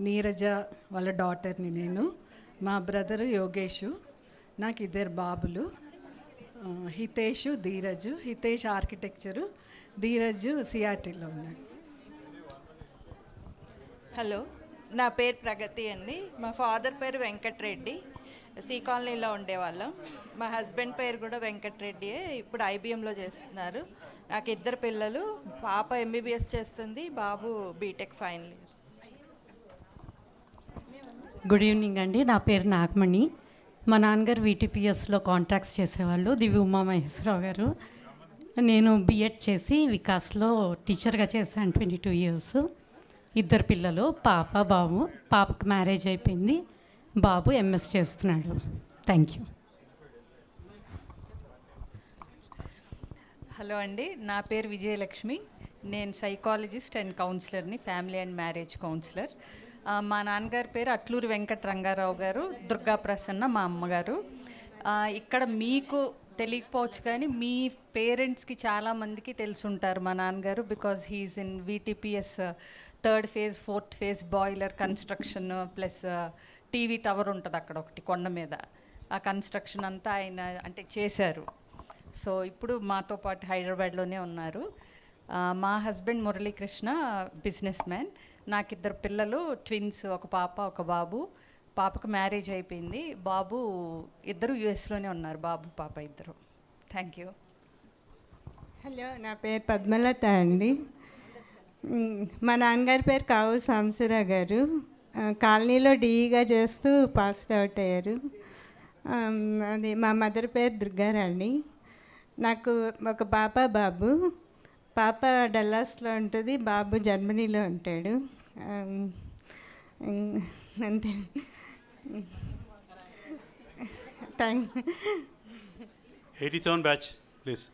నీరజ వాళ్ళ డాటర్ని నేను. మా బ్రదరు యోగేషు. నాకు 2 బాబులు, హితేషు ధీరజు. హితేష్ ఆర్కిటెక్చరు, ధీరజు సిఆర్టీలో ఉన్నాడు. హలో, నా పేరు ప్రగతి అండి. మా ఫాదర్ పేరు వెంకటరెడ్డి. సి కాలనీలో ఉండేవాళ్ళం. మా హస్బెండ్ పేరు కూడా వెంకటరెడ్డియే. ఇప్పుడు ఐబిఎంలో చేస్తున్నారు. నాకు 2 పిల్లలు. పాప ఎంబీబీఎస్ చేస్తుంది, బాబు BTech final year. Good evening అండి. నా పేరు నాగమణి. మా నాన్నగారు వీటీపీఎస్లో కాంట్రాక్ట్స్ చేసేవాళ్ళు, దివ్య ఉమామహేశ్వరరావు గారు. నేను బీఎడ్ చేసి వికాస్లో టీచర్గా చేశాను 22 years. 2 పిల్లలు, పాప బాబు. పాపకు మ్యారేజ్ అయిపోయింది, బాబు ఎంఎస్ చేస్తున్నాడు. Thank you. హలో అండి, నా పేరు విజయలక్ష్మి. నేను సైకాలజిస్ట్ అండ్ కౌన్సిలర్ని, ఫ్యామిలీ అండ్ మ్యారేజ్ కౌన్సిలర్. మా నాన్నగారి పేరు అట్లూరి వెంకట రంగారావు గారు, దుర్గా ప్రసన్న మా అమ్మగారు. ఇక్కడ మీకు తెలియకపోవచ్చు కానీ మీ పేరెంట్స్కి చాలామందికి తెలుసుంటారు మా నాన్నగారు. Because he's in VTPS 3rd phase 4th phase boiler construction plus TV tower ఉంటుంది అక్కడ ఒకటి కొండ మీద. ఆ కన్స్ట్రక్షన్ అంతా ఆయన అంటే చేశారు. సో ఇప్పుడు మాతో పాటు హైదరాబాద్లోనే ఉన్నారు. మా హస్బెండ్ మురళీకృష్ణ బిజినెస్ మ్యాన్. నాకు 2 పిల్లలు, ట్విన్స్, ఒక పాప ఒక బాబు. పాపకు మ్యారేజ్ అయిపోయింది, బాబు 2 యుఎస్లోనే ఉన్నారు, బాబు పాప 2. Thank you. హలో, నా పేరు పద్మలత అండి. మా నాన్నగారి పేరు కావు సాంబశివరావు గారు. కాలనీలో డీఈగా చేస్తూ పాస్ అవుట్ అయ్యారు. అది మా మదర్ పేరు దుర్గారాణి. నాకు ఒక పాప బాబు. పాప డల్లాస్లో ఉంటుంది, బాబు జర్మనీలో ఉంటాడు. అంతే. Thank 87 batch please.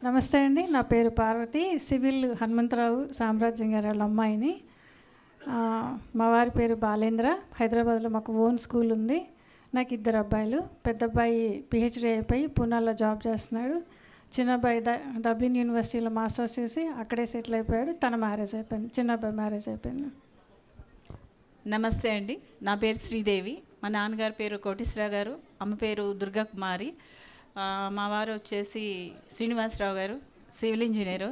నమస్తే అండి, నా పేరు పార్వతి. సివిల్ హనుమంతరావు సామ్రాజ్యం గారి వాళ్ళ అమ్మాయిని. మా వారి పేరు బాలేంద్ర. హైదరాబాద్లో మాకు ఓన్ స్కూల్ ఉంది. నాకు 2 అబ్బాయిలు. పెద్ద అబ్బాయి పిహెచ్డీ అయిపోయి పూనాలో జాబ్ చేస్తున్నాడు. చిన్న అబ్బాయి డబ్లిన్ యూనివర్సిటీలో మాస్టర్స్ చేసి అక్కడే సెటిల్ అయిపోయాడు. తన మ్యారేజ్ అయిపోయింది, చిన్న అబ్బాయి మ్యారేజ్ అయిపోయింది. నమస్తే అండి, నా పేరు శ్రీదేవి. మా నాన్నగారి పేరు కోటేశ్వరరావు గారు, అమ్మ పేరు దుర్గా కుమారి. మా వారు వచ్చేసి శ్రీనివాసరావు గారు, సివిల్ ఇంజనీరు.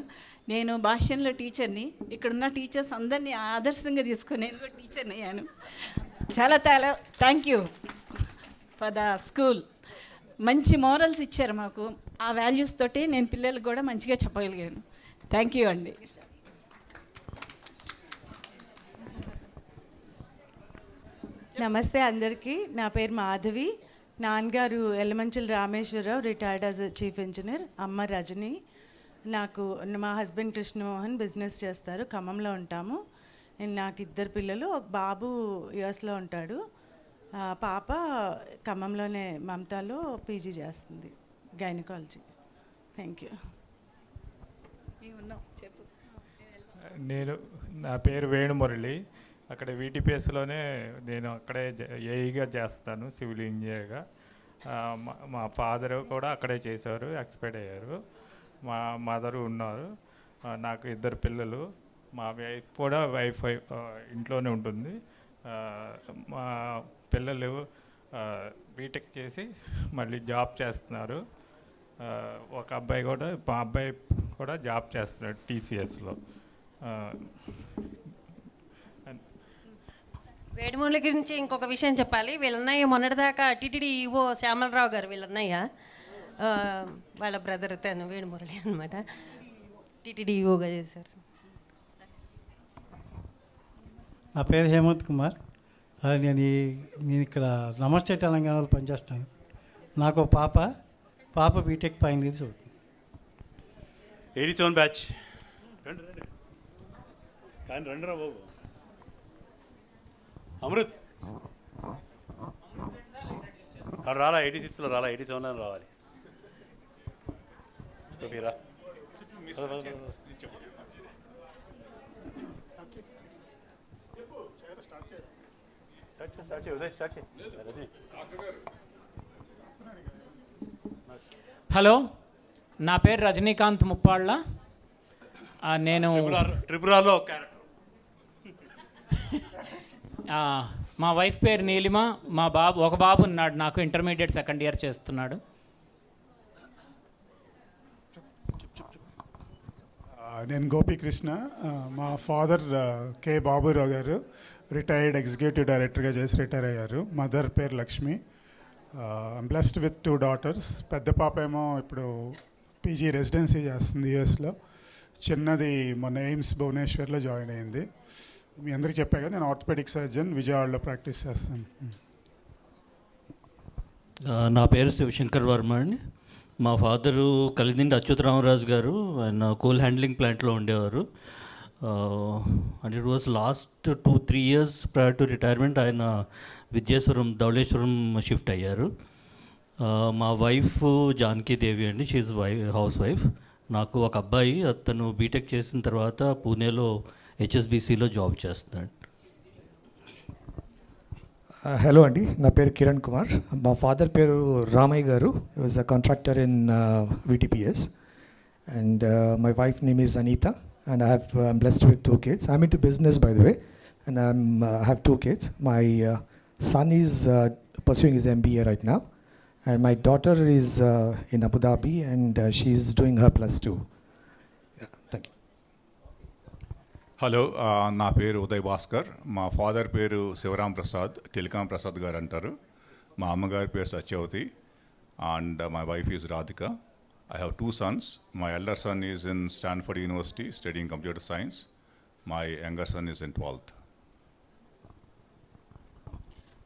నేను భాష్యంలో టీచర్ని. ఇక్కడున్న టీచర్స్ అందరినీ ఆదర్శంగా తీసుకొని నేను కూడా టీచర్ని అయ్యాను. చాలా thank you for the school. మంచి మోరల్స్ ఇచ్చారు మాకు. ఆ వాల్యూస్ తోటి నేను పిల్లలకు కూడా మంచిగా చెప్పగలిగాను. థ్యాంక్ యూ అండి. నమస్తే అందరికీ. నా పేరు మాధవి. నాన్నగారు Yellamanchila Rameswararao, retired as chief engineer. అమ్మ రజని. మా హస్బెండ్ కృష్ణమోహన్ బిజినెస్ చేస్తారు, ఖమ్మంలో ఉంటాము. నాకు 2 పిల్లలు, ఒక బాబు యుఎస్లో ఉంటాడు. పాప ఖమ్మంలోనే మమతాలో పీజీ చేస్తుంది, గైనకాలజీ. Thank you. చెప్పు. నా పేరు వేణుమురళి. అక్కడ వీటీపీఎస్లోనే నేను అక్కడే ఏఈగా చేస్తాను, సివిల్ ఇంజనీర్గా. మా ఫాదరు కూడా అక్కడే చేశారు, ఎక్స్పైర్డ్ అయ్యారు. మా మదరు ఉన్నారు. నాకు 2 పిల్లలు. మా వైఫ్ కూడా ఇంట్లోనే ఉంటుంది. మా పిల్లలు బీటెక్ చేసి మళ్ళీ జాబ్ చేస్తున్నారు. ఒక అబ్బాయి కూడా, మా అబ్బాయి కూడా జాబ్ చేస్తున్నాడు టీసీఎస్లో. వేడిమూల గురించి ఇంకొక విషయం చెప్పాలి. వీళ్ళన్నయ్య మొన్నటిదాకా టీటీడీ ఈవో శ్యామలరావు గారు, వీళ్ళన్నయ్య వాళ్ళ బ్రదర్ తను వేణుమురళి అనమాట, టీటీడీ ఈవోగా చేశారు. నా పేరు హేమంత్ కుమార్. నేను ఇక్కడ నమస్తే తెలంగాణలో పనిచేస్తాను. నాకు పాప బీటెక్ ఫైనల్ ఇయర్ చదువుతుంది. 87 బ్యాచ్. కానీ రండిరా బాబు. అమృత్ రాలా, 86లో రాలా, 87లో రావాలి. రా. హలో, నా పేరు రజనీకాంత్ ముప్పాళ్ళ. నేను ట్రిపురాలో మా వైఫ్ పేరు నీలిమ. ఒక బాబు ఉన్నాడు నాకు, ఇంటర్మీడియట్ సెకండ్ ఇయర్ చేస్తున్నాడు. నేను గోపీకృష్ణ. మా ఫాదర్ కె బాబురావు గారు రిటైర్డ్ ఎగ్జిక్యూటివ్ డైరెక్టర్గా చేసి రిటైర్ అయ్యారు. మదర్ పేరు Lakshmi. I'm blessed with 2 daughters. పెద్ద పాప ఏమో ఇప్పుడు పీజీ రెసిడెన్సీ చేస్తుంది యూఎస్లో. చిన్నది మొన్న ఎయిమ్స్ భువనేశ్వర్లో జాయిన్ అయింది. మీ అందరికీ చెప్పాగా నేను ఆర్థోపెడిక్ సర్జన్ విజయవాడలో ప్రాక్టీస్ చేస్తాను. నా పేరు శివశంకర్ వర్మ అండి. మా ఫాదరు కలిదిండి అచ్యుతరామరాజు గారు. ఆయన కోల్ హ్యాండ్లింగ్ ప్లాంట్లో ఉండేవారు. And it was last 2-3 years prior to retirement ఆయన విద్యేశ్వరం, ధవళేశ్వరం షిఫ్ట్ అయ్యారు. మా వైఫ్ జానకీదేవి అండి, షీఈ్ హౌస్ వైఫ్. నాకు ఒక అబ్బాయి, అతను బీటెక్ చేసిన తర్వాత పూణేలో హెచ్ఎస్బిసిలో జాబ్ చేస్తున్నాడు. హలో అండి, నా పేరు కిరణ్ కుమార్. మా ఫాదర్ పేరు Ramaiah garu. He was a contractor in VTPS. And my wife name is Anitha. And I'm blessed with 2 kids. I'm into business, by the way, and I have 2 kids. My son is pursuing his MBA right now, and my daughter is in Abu Dhabi, and she's doing her +2. Yeah, thank you. Hello, నా పేరు ఉదయ్ భాస్కర్. మా father పేరు Sivaram Prasad, telecom Prasad గారు అంటారు. మా అమ్మగారి పేరు Satyavathi, and my wife is Radhika. I have 2 sons. My elder son is in Stanford University studying computer science. My younger son is in 12th.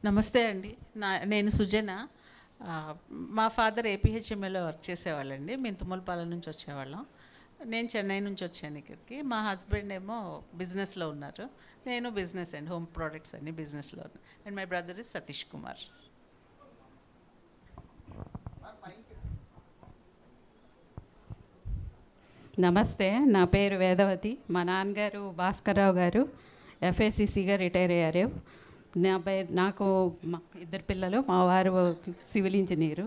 నమస్తే అండి, నేను సుజన. మా ఫాదర్ ఏపీహెచ్ఎంఏలో వర్క్ చేసేవాళ్ళండి. మేము తుమ్మలపాలెం నుంచి వచ్చేవాళ్ళం. నేను చెన్నై నుంచి వచ్చాను ఇక్కడికి. మా హస్బెండ్ ఏమో బిజినెస్లో ఉన్నారు. నేను బిజినెస్ అండ్ హోమ్ ప్రోడక్ట్స్ అన్ని బిజినెస్లో ఉన్నాను. And my brother is Satish Kumar. నమస్తే, నా పేరు వేదవతి. మా నాన్నగారు భాస్కర్రావు గారు ఎఫ్ఏసిసిగా రిటైర్ అయ్యారు. నాకు 2 పిల్లలు. మా వారు సివిల్ ఇంజనీరు.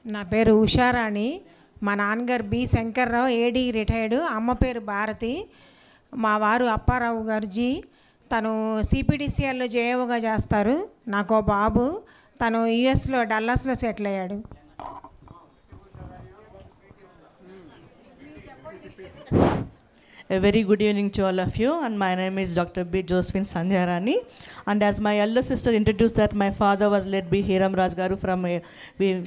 నా పేరు ఉషారాణి. మా నాన్నగారు బి శంకర్రావు, ఏడీ రిటైర్డ్. అమ్మ పేరు భారతి. మా వారు అప్పారావు గారు జీ. తను సిపిడిసిఎల్లో జేఓగా చేస్తారు. నాకు బాబు, తను యుఎస్లో డల్లాస్లో సెటిల్ అయ్యాడు. A very good evening to all of you, and my name is Dr. B. Josephine Sandhyarani. And as my elder sister introduced that my father was led by Hiram Raj Garu from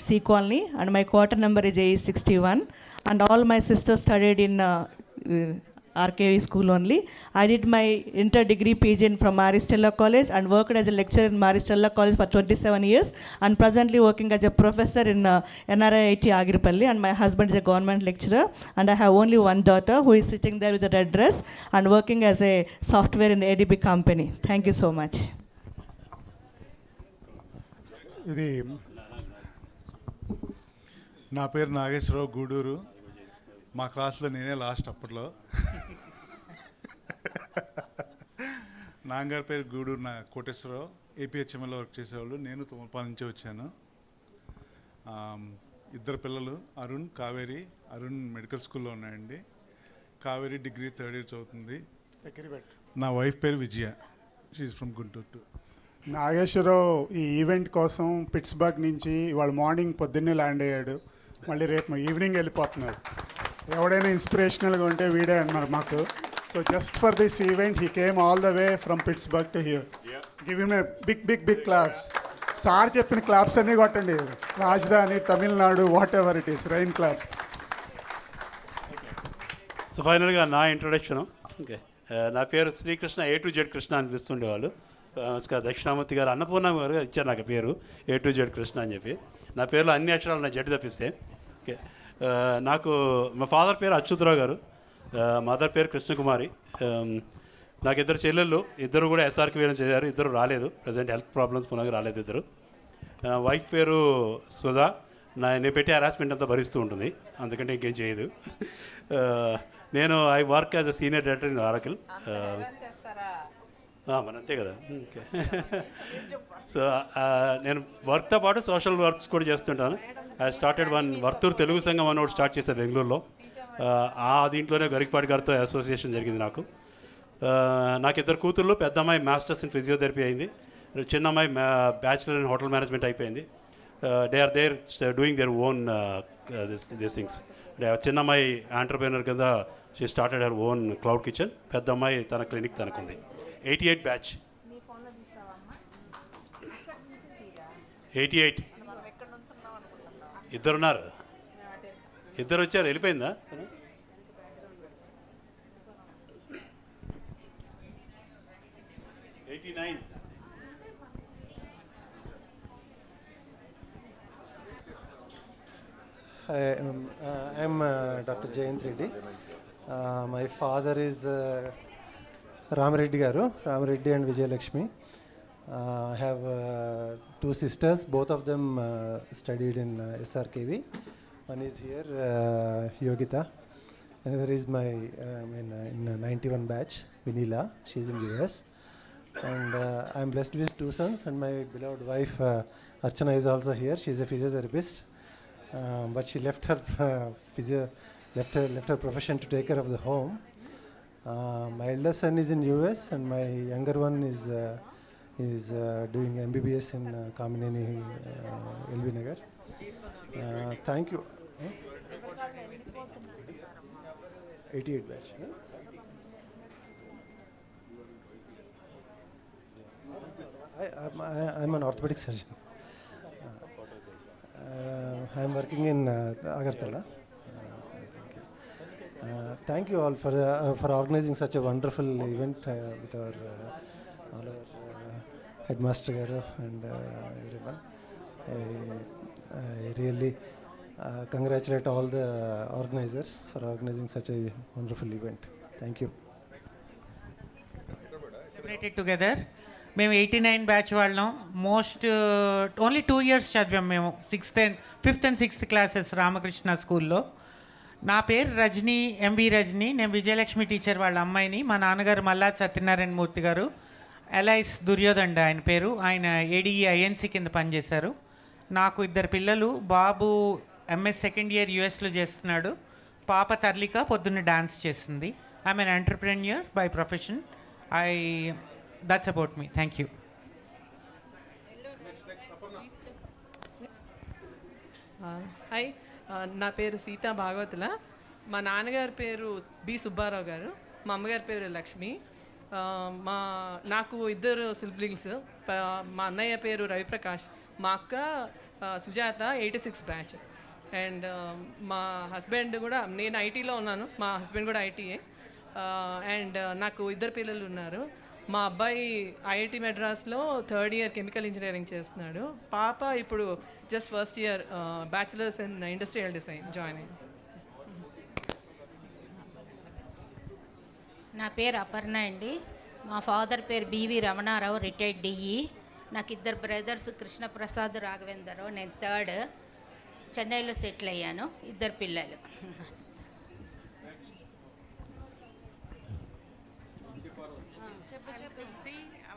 C Colony, and my quarter number is A61. And all my sisters studied in RKV school only. I did my inter-degree PG from Maristella College and worked as a lecturer in Maristella College for 27 years and presently working as a professor in NRIIT Agirpalli, and my husband is a government lecturer, and I have only one daughter who is sitting there with a red dress and working as a software in ADB company. Thank you so much. ఇది నా పేరు నాగేశ్వరరావు, గూడూరు. మా క్లాస్లో నేనే last అప్పట్లో. నాన్నగారి పేరు Gudur Koteswararao, ఏపీహెచ్ఎంఎల్లో work చేసేవాళ్ళు. నేను తుమ్మలపాలెం నుంచి వచ్చాను. ఇద్దరు పిల్లలు, అరుణ్, కావేరి. అరుణ్ మెడికల్ స్కూల్లో ఉన్నాయండి. కావేరి డిగ్రీ 3rd year చదువుతుంది. నా వైఫ్ పేరు విజయ, షీఈ్ ఫ్రమ్ గుంటూరు. నాగేశ్వరరావు ఈ ఈవెంట్ కోసం పిట్స్బర్గ్ నుంచి ఇవాళ మార్నింగ్ పొద్దున్నే ల్యాండ్ అయ్యాడు. మళ్ళీ రేపు ఈవినింగ్ వెళ్ళిపోతున్నాడు. ఎవడైనా ఇన్స్పిరేషనల్గా ఉంటే వీడే అన్నారు మాకు. So just for this event he came all the way from Pittsburgh to hear. Give him a big claps. Sir చెప్పిన క్లాప్స్ అన్నీ కొట్టండి. రాజధాని, Tamil Nadu, what ever it is, rain claps. So ఫైనల్గా నా ఇంట్రొడక్షను. ఓకే, నా పేరు Srikrishna, A to Z Krishna అని పిలుస్తుండేవాళ్ళు. దక్షిణామూర్తి గారు, అన్నపూర్ణ గారు ఇచ్చారు నాకు పేరు A to Z కృష్ణ అని చెప్పి. నా పేరులో అన్ని అక్షరాలు నా జడ్డు తప్పిస్తే. ఓకే, నాకు మా ఫాదర్ పేరు అచ్యుతరావు గారు, మదర్ పేరు కృష్ణకుమారి. నాకు ఇద్దరు చెల్లెళ్ళు, ఇద్దరు కూడా SRK చేశారు. ఇద్దరు రాలేదు, ప్రజెంట్ హెల్త్ ప్రాబ్లమ్స్ పునగా రాలేదు ఇద్దరు. వైఫ్ పేరు సుధా. నేను పెట్టే హరాస్మెంట్ అంతా భరిస్తూ ఉంటుంది, అందుకంటే ఇంకేం చేయదు. నేను I work as a senior director in Oracle. మన అంతే కదా. ఓకే, సో నేను వర్క్తో పాటు సోషల్ వర్క్స్ కూడా చేస్తుంటాను. ఐ స్టార్టెడ్ వన్ వర్తూర్ తెలుగు సంఘం అని ఒకటి స్టార్ట్ చేశాను బెంగళూరులో. దీంట్లోనే గరికపాటి గారితో అసోసియేషన్ జరిగింది నాకు. నాకు ఇద్దరు కూతుర్లు. పెద్ద అమ్మాయి మాస్టర్స్ ఇన్ ఫిజియోథెరపీ అయింది, చిన్న అమ్మాయి బ్యాచులర్ ఇన్ హోటల్ మేనేజ్మెంట్ అయిపోయింది. They are there doing their own this things. చిన్న అమ్మాయి ఆంటర్ప్రెన్యూర్ కింద she started her own cloud kitchen. పెద్ద అమ్మాయి తన క్లినిక్ తనకుంది. 88 బ్యాచ్. 88 ఇద్దరున్నారు. ఇద్దరు వచ్చారు, వెళ్ళిపోయిందా? 89. I'm Dr. Jayant Reddy. My father is Ram Reddy Garu, Ram Reddy and Vijay Lakshmi. I have two sisters, both of them studied in SRKV. One is here, Yogita. Another is my in 91 batch, Vinila. She's in US. And I'm blessed with two sons, and my beloved wife Archana is also here. She's a physiotherapist, but she left her left her profession to take care of the home. My elder son is in US, and my younger one is doing MBBS in Kamineni, LB Nagar. Thank you. 88 batch. I'm an orthopedic surgeon. I'm working in Agartala. Thank you all for organizing such a wonderful event with our all our headmaster Garu and everyone. I really congratulate all the organizers for organizing such a wonderful event. Thank you. Celebrated together. మేము 89 batch వాళ్ళం. Only 2 years చదివాం మేము. 5th and 6th classes Ramakrishna స్కూల్లో. నా పేరు Rajani, MB Rajani. నేను Vijayalakshmi teacher వాళ్ళ అమ్మాయిని. మా నాన్నగారు మల్లాది సత్యనారాయణ మూర్తి గారు, ఎలైస్ దుర్యోధండ ఆయన పేరు. ఆయన ADE INC కింద పనిచేశారు. నాకు ఇద్దరు పిల్లలు. బాబు MS 2nd year USలో చేస్తున్నాడు. పాప తర్లిక పొద్దున్న డాన్స్ చేస్తుంది. I'm N entrepreneur by profession. That's about me. Thank you. Hi, నా పేరు సీతా భాగవతుల. మా నాన్నగారి పేరు B సుబ్బారావు గారు, మా అమ్మగారి పేరు లక్ష్మి. నాకు ఇద్దరు సిబ్లింగ్స్. మా అన్నయ్య పేరు రవిప్రకాష్, మా అక్క సుజాత 86 బ్యాచ్. అండ్ మా హస్బెండ్ కూడా, నేను ఐటీలో ఉన్నాను, మా హస్బెండ్ కూడా ఐటీఏ. అండ్ నాకు ఇద్దరు పిల్లలు ఉన్నారు. మా అబ్బాయి ఐఐటి మెడ్రాస్లో 3rd ఇయర్ కెమికల్ ఇంజనీరింగ్ చేస్తున్నాడు. పాప ఇప్పుడు just first year bachelors in industrial design join అయ్యింది. నా పేరు అపర్ణ అండి. మా ఫాదర్ పేరు బివి రమణారావు, రిటైర్డ్ డిఈ. నాకు ఇద్దరు బ్రదర్స్, కృష్ణప్రసాద్, రాఘవేంద్రరావు. నేను 3rd. చెన్నైలో సెటిల్ అయ్యాను. ఇద్దరు పిల్లలు.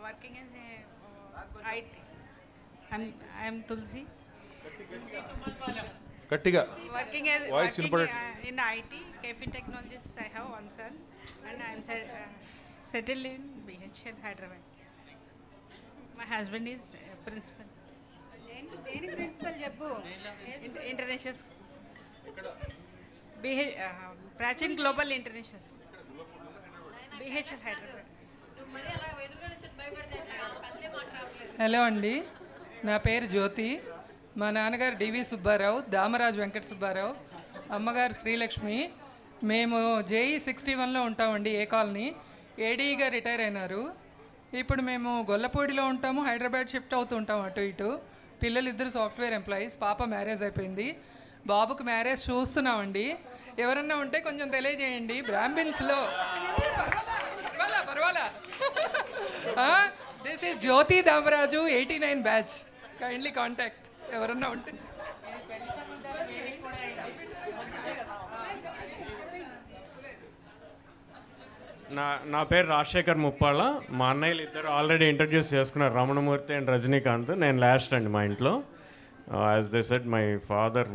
Working as a IT. I'm Tulsi. Gatiga. Working in IT, Kefin Technologies. I have one son, and I'm settled in BHL, Hyderabad. My husband is principal. International School. Prachin Global International School. BHL, Hyderabad. Hello అండి, నా పేరు జ్యోతి. మా నాన్నగారు డివి సుబ్బారావు, దామరాజు వెంకట సుబ్బారావు, అమ్మగారు శ్రీలక్ష్మి. మేము JEE 61లో ఉంటామండి, ఏ colony. ఏడీగా retire అయినారు. ఇప్పుడు మేము గొల్లపూడిలో ఉంటాము, హైదరాబాద్ షిఫ్ట్ అవుతూ ఉంటాము అటు ఇటు. పిల్లలు ఇద్దరు సాఫ్ట్వేర్ ఎంప్లాయీస్. పాప మ్యారేజ్ అయిపోయింది. బాబుకు మ్యారేజ్ చూస్తున్నామండి. ఎవరన్నా ఉంటే కొంచెం తెలియజేయండి. బ్రాహ్మిన్స్లో పర్వాలా. This is Jyothi Damaraju, 89 batch. Kindly contact ఎవరన్నా ఉంటే. నా పేరు రాజశేఖర్ ముప్పాళ్ళ. మా అన్నయ్యలు ఇద్దరు ఆల్రెడీ ఇంట్రడ్యూస్ చేసుకున్నారు, రమణమూర్తి అండ్ రజనీకాంత్. నేను లాస్ట్ అండి మా ఇంట్లో. As they said, my father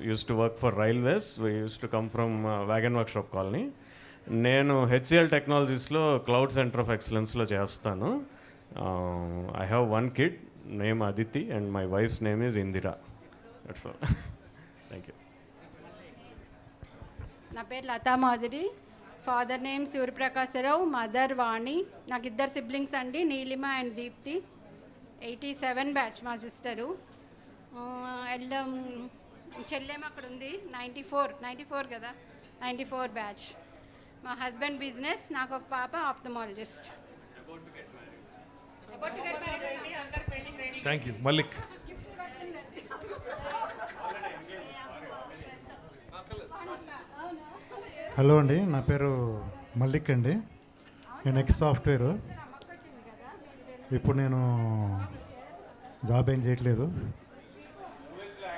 use to work for railways. We use to come from wagon workshop colony. నేను హెచ్సిఎల్ టెక్నాలజీస్లో క్లౌడ్ సెంటర్ ఆఫ్ ఎక్సలెన్స్లో చేస్తాను. I have 1 kid name Aditi and my wife's name is Indira. That's all. Thank you. నా పేరు Latha Madhuri. Father name Suryaprakasarao, mother Vani. నాకు ఇద్దరు siblings అండి, Neelima and Deepthi. 87 batch మా సిస్టరు. అండ్ చెల్లెం అక్కడ ఉంది, 94 కదా, 94 బ్యాచ్. మా హస్బెండ్ బిజినెస్. నాకు ఒక పాప, ophthalmologist. Thank you. Mallik. Hello అండి, నా పేరు మల్లిక్ అండి. నేను ఎక్స్ సాఫ్ట్వేర్. ఇప్పుడు నేను జాబ్ ఏం చేయట్లేదు.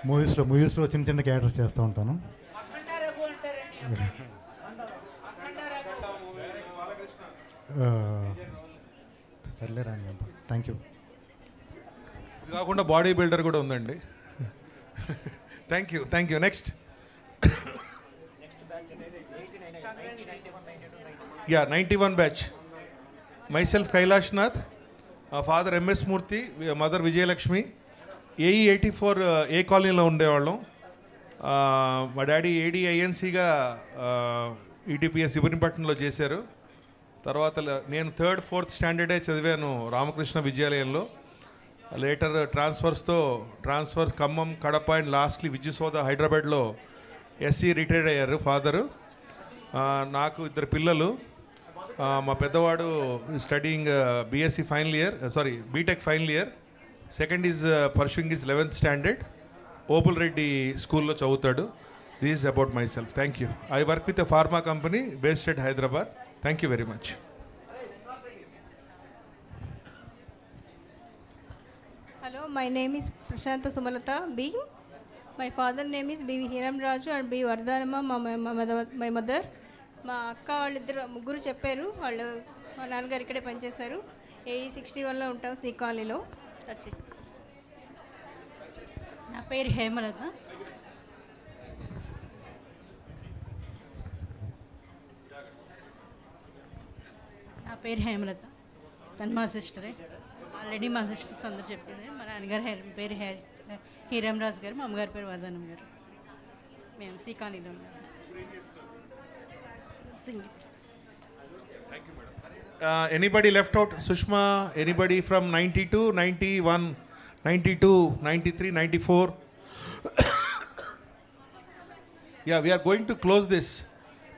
మూవీస్లో చిన్న చిన్న క్యారెక్టర్స్ చేస్తూ ఉంటాను. సర్లేరా. Thank you. ఇది కాకుండా బాడీ బిల్డర్ కూడా ఉందండి. Thank you. Next. Yeah, 91 batch. Myself Kailash Nath, father MS Murthy, mother Vijayalakshmi. AE 84 ఏ కాలనీలో ఉండేవాళ్ళం. మా డాడీ ఏడీ ఐఎన్సీగా ఈటీపీఎస్ ఇబ్రహీంపట్నంలో చేశారు. తర్వాత నేను 3rd 4th స్టాండర్డే చదివాను రామకృష్ణ విద్యాలయంలో. Later transfer Khammam, Kadapa and lastly విద్యుసోద హైదరాబాద్లో ఎస్సీ రిటైర్డ్ అయ్యారు ఫాదరు. నాకు ఇద్దరు పిల్లలు. మా పెద్దవాడు studying BSc BTech final year. Second is pursuing is 11th standard. Obul Reddy స్కూల్లో చదువుతాడు. This is about my self. Thank you. I work with a pharma company based at Hyderabad. Thank you very much. Hello, my name is Prashanta Sumalata B. My father name is B. Hiram Raju and B. Vardhanama, my mother. మా అక్క వాళ్ళిద్దరు ముగ్గురు చెప్పారు. వాళ్ళు మా నాన్నగారు ఇక్కడే పనిచేశారు. ఏఈ 61లో ఉంటాం, సి కాలనీలో. నా పేరు హేమలత. తను మా సిస్టరే. ఆల్రెడీ మా సిస్టర్స్ అందరు చెప్పింది. మా నాన్నగారు పేరు హీరం రాజు గారు, మా అమ్మగారి పేరు వర్ధనం గారు. మేము సి కాలనీలో ఉన్నాము. Anybody left out? Sushma, anybody from 92, 91, 92, 93, 94? Yeah, we are going to close this.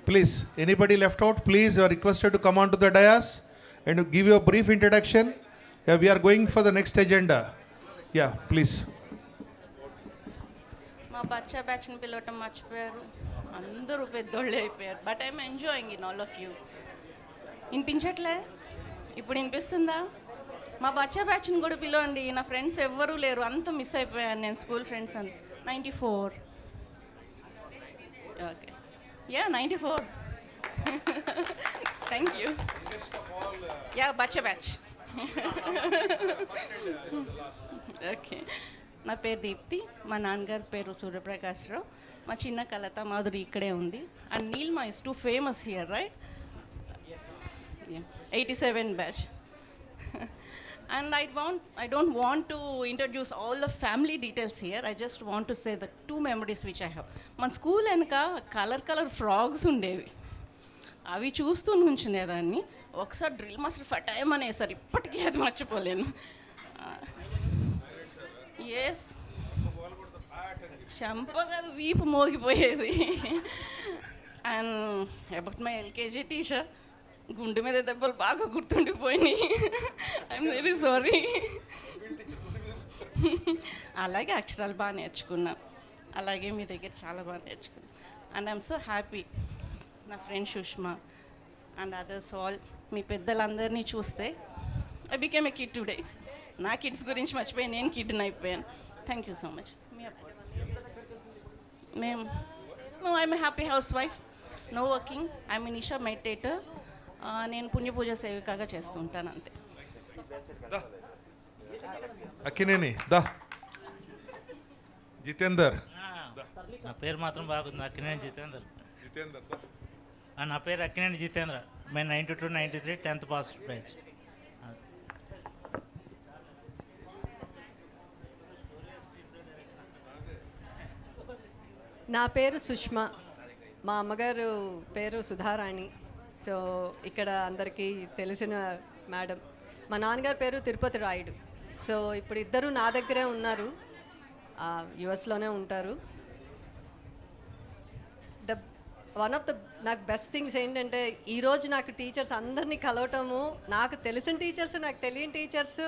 Please, anybody left out, please, you are requested to come on to the dais and to give you a brief introduction. Yeah, we are going for the next agenda. Yeah, please. మా బచ్చా బ్యాచ్ని పిలవటం మర్చిపోయారు, అందరూ పెద్దోళ్ళే అయిపోయారు. But I'm enjoying in all of you. వినిపించట్లే? ఇప్పుడు వినిపిస్తుందా? మా బచ్చా బ్యాచ్ని కూడా పిలవండి. నా ఫ్రెండ్స్ ఎవ్వరూ లేరు, అంత మిస్ అయిపోయాను నేను, స్కూల్ ఫ్రెండ్స్ అంత. 94. Okay, yeah 94. Thank you. Yeah Bachcha batch. Okay, నా పేరు దీప్తి, మా నాన్నగారి పేరు సూర్యప్రకాశ్రావు, మా చిన్న కలత మాధురి ఇక్కడే ఉంది. And Neelma is two famous here, right? 87 batch. And I don't want to introduce all the family details here. I just want to say the two memories which I have. మన స్కూల్ వెనక కలర్ ఫ్రాగ్స్ ఉండేవి, అవి చూస్తూ నుంచునేదాన్ని. ఒకసారి drill master ఫటాయమని వేసారు, ఇప్పటికీ అది మర్చిపోలేను. ఎస్, చంప కాదు వీపు మోగిపోయేది. And about my LKG teacher, గుండె మీద దెబ్బలు బాగా గుర్తుండిపోయినాయి. I'm very sorry. అలాగే అక్షరాలు బాగా నేర్చుకున్నాను, అలాగే మీ దగ్గర చాలా బాగా నేర్చుకున్నాను. అండ్ ఐఎమ్ సో హ్యాపీ, నా friend Sushma and others all, మీ పెద్దలందరినీ చూస్తే I became a kid today. నా కిడ్స్ గురించి మర్చిపోయి నేను కిడ్ని అయిపోయాను. Thank you so much. I'm happy housewife, no working. I'm Nisha meditator. నేను పుణ్యపూజ సేవికగా చేస్తూ ఉంటాను, అంతే. అక్కినేని దా. జితేందర్. నా పేరు మాత్రం బాగుంది, అక్కినేని జితేందర్. నా పేరు అక్కినేని జితేంద్ర. మేము 92-93 10th పాస్ బ్యాచ్. నా పేరు సుష్మా, మా అమ్మగారు పేరు సుధారాణి. సో ఇక్కడ అందరికీ తెలిసిన మేడం. మా నాన్నగారి పేరు తిరుపతి రాయుడు. సో ఇప్పుడు ఇద్దరు నా దగ్గరే ఉన్నారు, యుఎస్లోనే ఉంటారు. వన్ ఆఫ్ ద నాకు బెస్ట్ థింగ్స్ ఏంటంటే ఈరోజు నాకు టీచర్స్ అందరినీ కలవటము, నాకు తెలిసిన టీచర్స్, నాకు తెలియని teachers,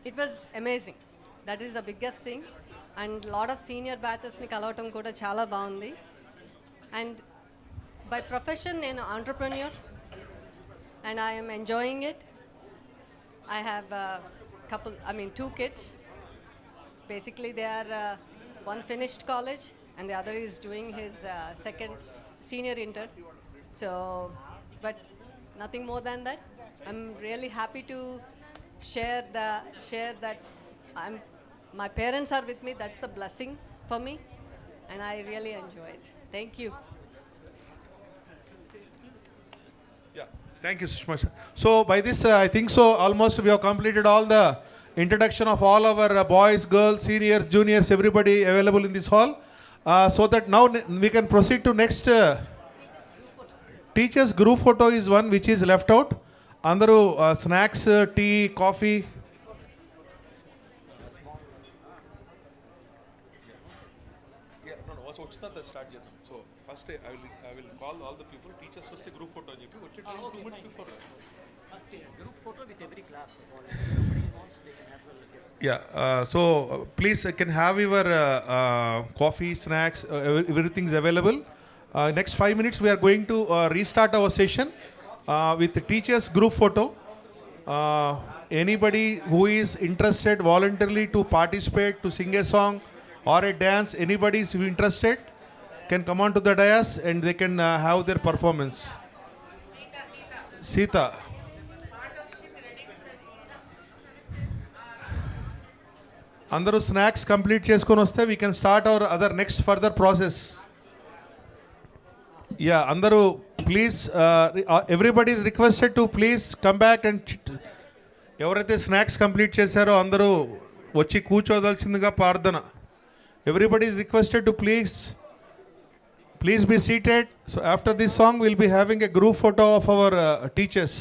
it was amazing. That is the biggest thing. And lot of senior బ్యాచెస్ని కలవటం కూడా చాలా బాగుంది. అండ్ బై ప్రొఫెషన్ నేను entrepreneur and I am enjoying it. I have two kids. Basically they are one finished college and the other is doing his second senior inter. So but nothing more than that. I'm really happy to share that my parents are with me. That's the blessing for me and I really enjoy it. Thank you. Thank you, Sushma. So by this, I think so almost we have completed all the introduction of all our boys, girls, seniors, juniors, everybody available in this hall. So that now we can proceed to next. Teachers group photo is one which is left out. Andaru snacks, tea, coffee. So first I will call all the people. Teachers first group photo అని చెప్పి వచ్చే time 2 minutes before. Group photo with every class. Yeah, so please can have your coffee, snacks, everything is available. Next 5 minutes we are going to restart our session with the teachers group photo. Anybody who is interested voluntarily to participate, to sing a song or a dance, anybody is interested can come on to the dais and they can have their performance. Sita. అందరూ snacks complete చేసుకొని వస్తే we can start our other next further process. Yeah, అందరూ please everybody is requested to please come back and ఎవరైతే snacks complete చేశారో అందరూ వచ్చి కూర్చోదలసిందిగా ప్రార్థన. Everybody is requested to please be seated. So after this song we'll be having a group photo of our teachers.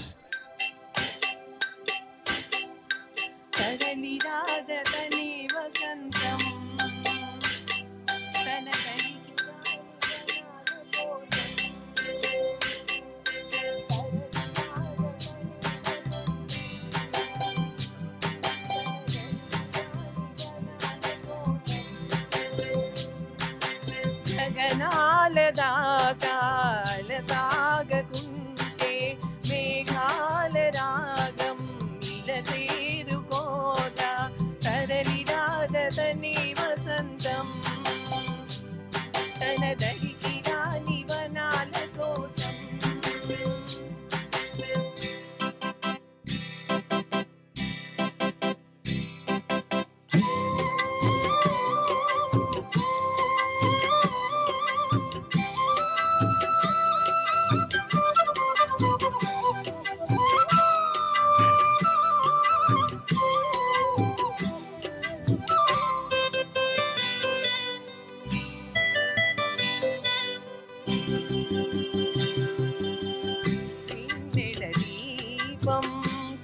గగనాల దాకాల సాగకుంటే మేఘాల రాగం ఇల చేరుకోగా తరలి రాదని వసంతం తన దరికి రాని వనాల కోసం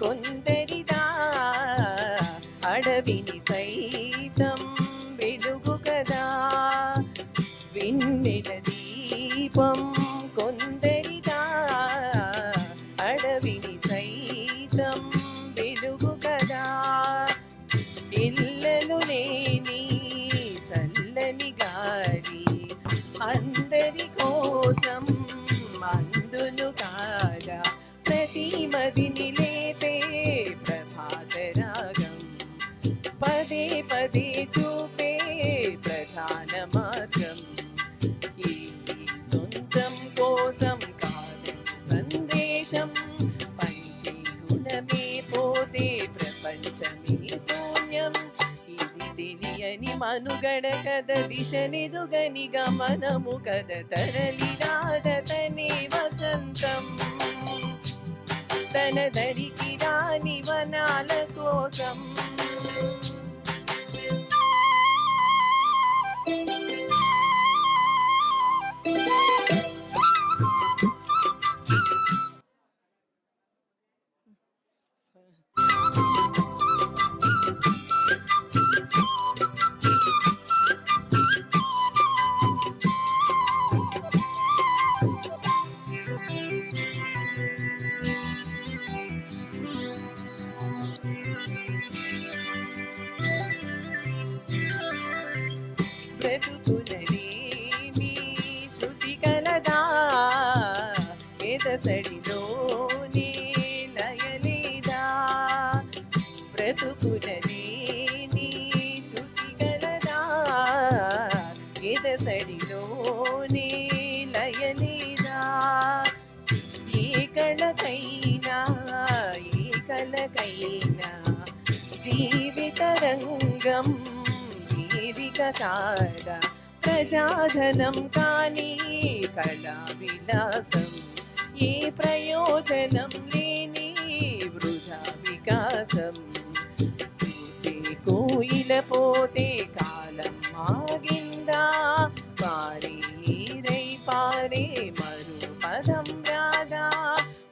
కొందరిదా అడవిని సైతం వెలుగు కదా వెన్నెల దీపం కొందరిదా అడవిని సైతం వెలుగు కదా ఇళ్ళలు లేని చల్లని గాలి అందరి కోసం అందును కాగా ప్రతి మదిని లేపే ప్రభాత రాగం పదే పదే చూపే ప్రధాన మార్గం ఈ సొంతం కోసం కాదు సందేశం పంచే గుణమే పోతే ప్రపంచమే శూన్యం ఇది తెలియని మనుగడ కద దిశనిదుగని గమనము కద తరలి రాదతనే వసంతం తన దరికి రాని వనాల కోసం బ్రతుకునలేని శృతి కలదా ఎదసడిలోనే లయలేదా బ్రతుకునలేని శృతి కలదా ఎదసడిలోనే లయలేదా ఏ కళకైనా ఏ కళకైనా జీవిత రంగం వేదిక కాదా ప్రజాధనం కానీ కళా విలాసం ఏ ప్రయోజనం లేని వృధా వికాసం చూసే కోయిల పోతే కాలం ఆగిందా పారే పారే మరు పదం రాదా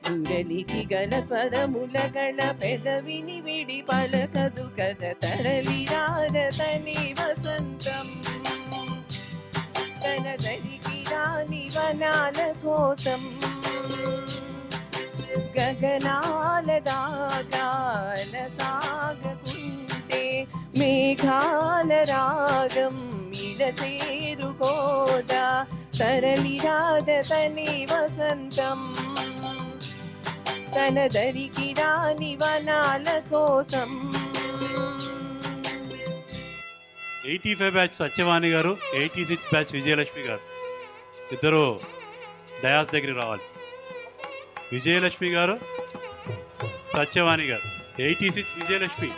మురళికి గల స్వరముల గళ పెదవిని విడి పలకదు కద తరలి రాదతని వసంతం తన దరికి రాని వనాల కోసం గగనాల దాగాల సాగకుంటే మేఘాల రాగం ఇల చేరుకోదా తరలి రాదతని వసంతం తన దరికి రాని వనాల కోసం 85 బ్యాచ్ సత్యవాణి గారు, 86 బ్యాచ్ విజయలక్ష్మి గారు ఇద్దరు డయాస్ దగ్గరికి రావాలి. విజయలక్ష్మి గారు, సత్యవాణి గారు. 86 విజయలక్ష్మి,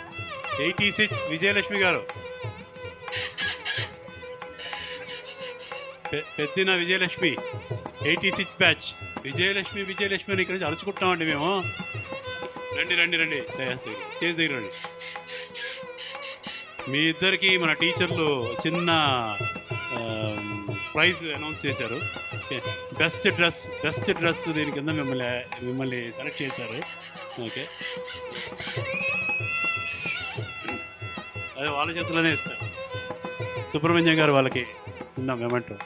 86 విజయలక్ష్మి గారు, పెద్దిన విజయలక్ష్మి, 86 బ్యాచ్ విజయలక్ష్మి. విజయలక్ష్మి అని ఇక్కడ నుంచి అరుచుకుంటున్నామండి మేము. రండి రండి రండి, స్టేజ్ దగ్గర రండి. మీ ఇద్దరికి మన టీచర్లు చిన్న ప్రైజ్ అనౌన్స్ చేశారు. బెస్ట్ డ్రెస్ దీని కింద మిమ్మల్ని సెలెక్ట్ చేశారు. ఓకే, అదే వాళ్ళ చేతుల్లోనే ఇస్తారు. సుబ్రహ్మణ్యం గారు వాళ్ళకి చిన్న మెమెంటో.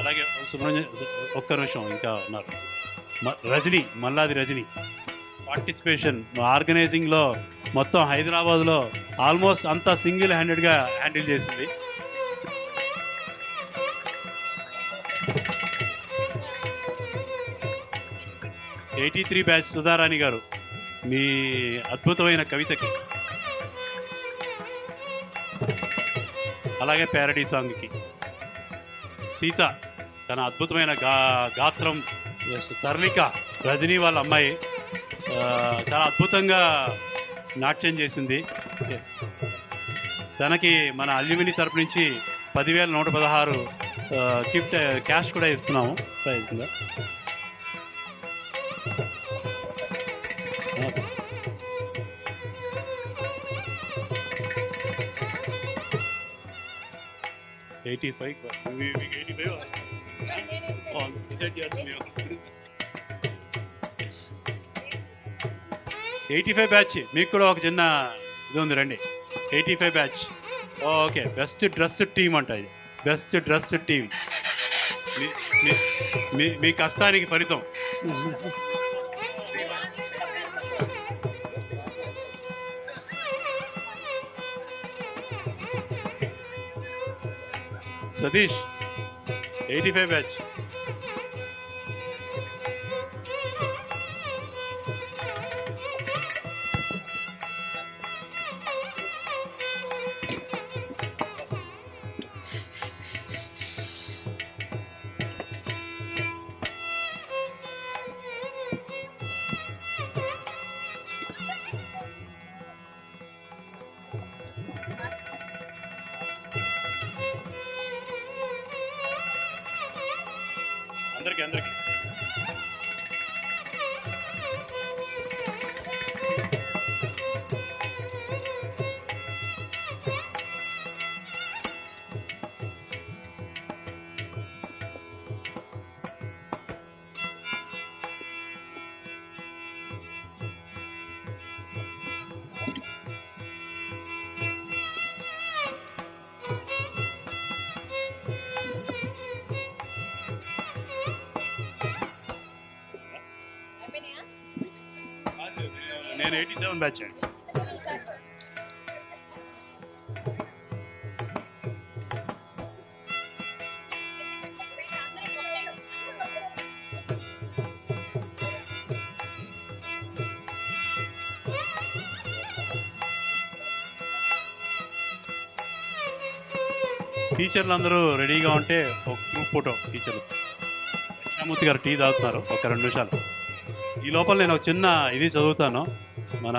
అలాగే సుబ్రహ్మణ్యం ఒక్క నిమిషం ఇంకా ఉన్నారు. రజనీ, మల్లాది రజనీ పార్టిసిపేషన్ ఆర్గనైజింగ్లో మొత్తం హైదరాబాద్లో ఆల్మోస్ట్ అంతా సింగిల్ హ్యాండెడ్గా హ్యాండిల్ చేసింది. '83 బ్యాచ్ సుధారాణి గారు మీ అద్భుతమైన కవితకి, అలాగే ప్యారడీ సాంగ్కి. సీత తన అద్భుతమైన గాత్రం, తర్లిక రజనీ వాళ్ళ అమ్మాయి చాలా అద్భుతంగా నాట్యం చేసింది. తనకి మన అల్యూమిని తరపు నుంచి 10,116 గిఫ్ట్ క్యాష్ కూడా ఇస్తున్నాము. ప్రయత్నంగా '85 బ్యాచ్ మీకు కూడా ఒక చిన్న ఇది ఉంది, రండి. '85 batch, okay. Best dress team అంట ఇది, బెస్ట్ డ్రెస్ టీమ్. మీ కష్టానికి ఫలితం. సతీష్, '85 బ్యాచ్. అందరికీ నేను 87 బ్యాచ్ అండి. టీచర్లు అందరూ రెడీగా ఉంటే ఒక గ్రూప్ ఫోటో. టీచర్లు కృష్ణమూర్తి గారు టీ తాగుతున్నారు, ఒక 2 నిమిషాలు. ఈ లోపల నేను ఒక చిన్న ఇది చదువుతాను. మన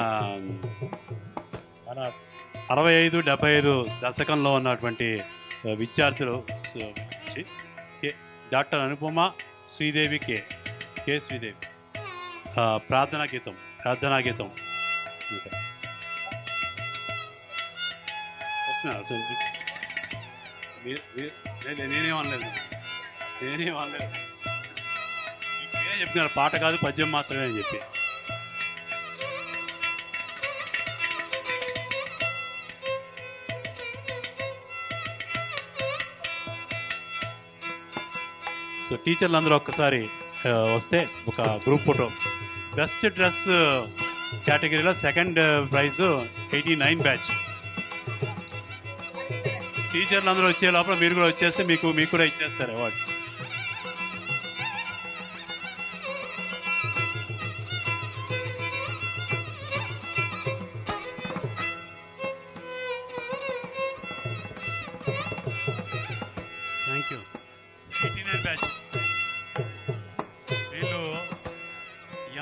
65-75 దశకంలో ఉన్నటువంటి విద్యార్థులు డాక్టర్ అనుపమ శ్రీదేవి కే శ్రీదేవి ప్రార్థనా గీతం వస్తున్నా. నేనేమనలేదు మీరే చెప్పినారు, పాట కాదు పద్యం మాత్రమే అని చెప్పి. సో టీచర్లు అందరూ ఒక్కసారి వస్తే ఒక గ్రూప్ ఫోటో. బెస్ట్ డ్రెస్ కేటగిరీలో సెకండ్ ప్రైజ్ 89 బ్యాచ్. టీచర్లు అందరూ వచ్చే లోపల మీరు కూడా వచ్చేస్తే మీకు కూడా ఇచ్చేస్తారు అవార్డ్స్. Thank you. 89 బ్యాచ్ వీళ్ళు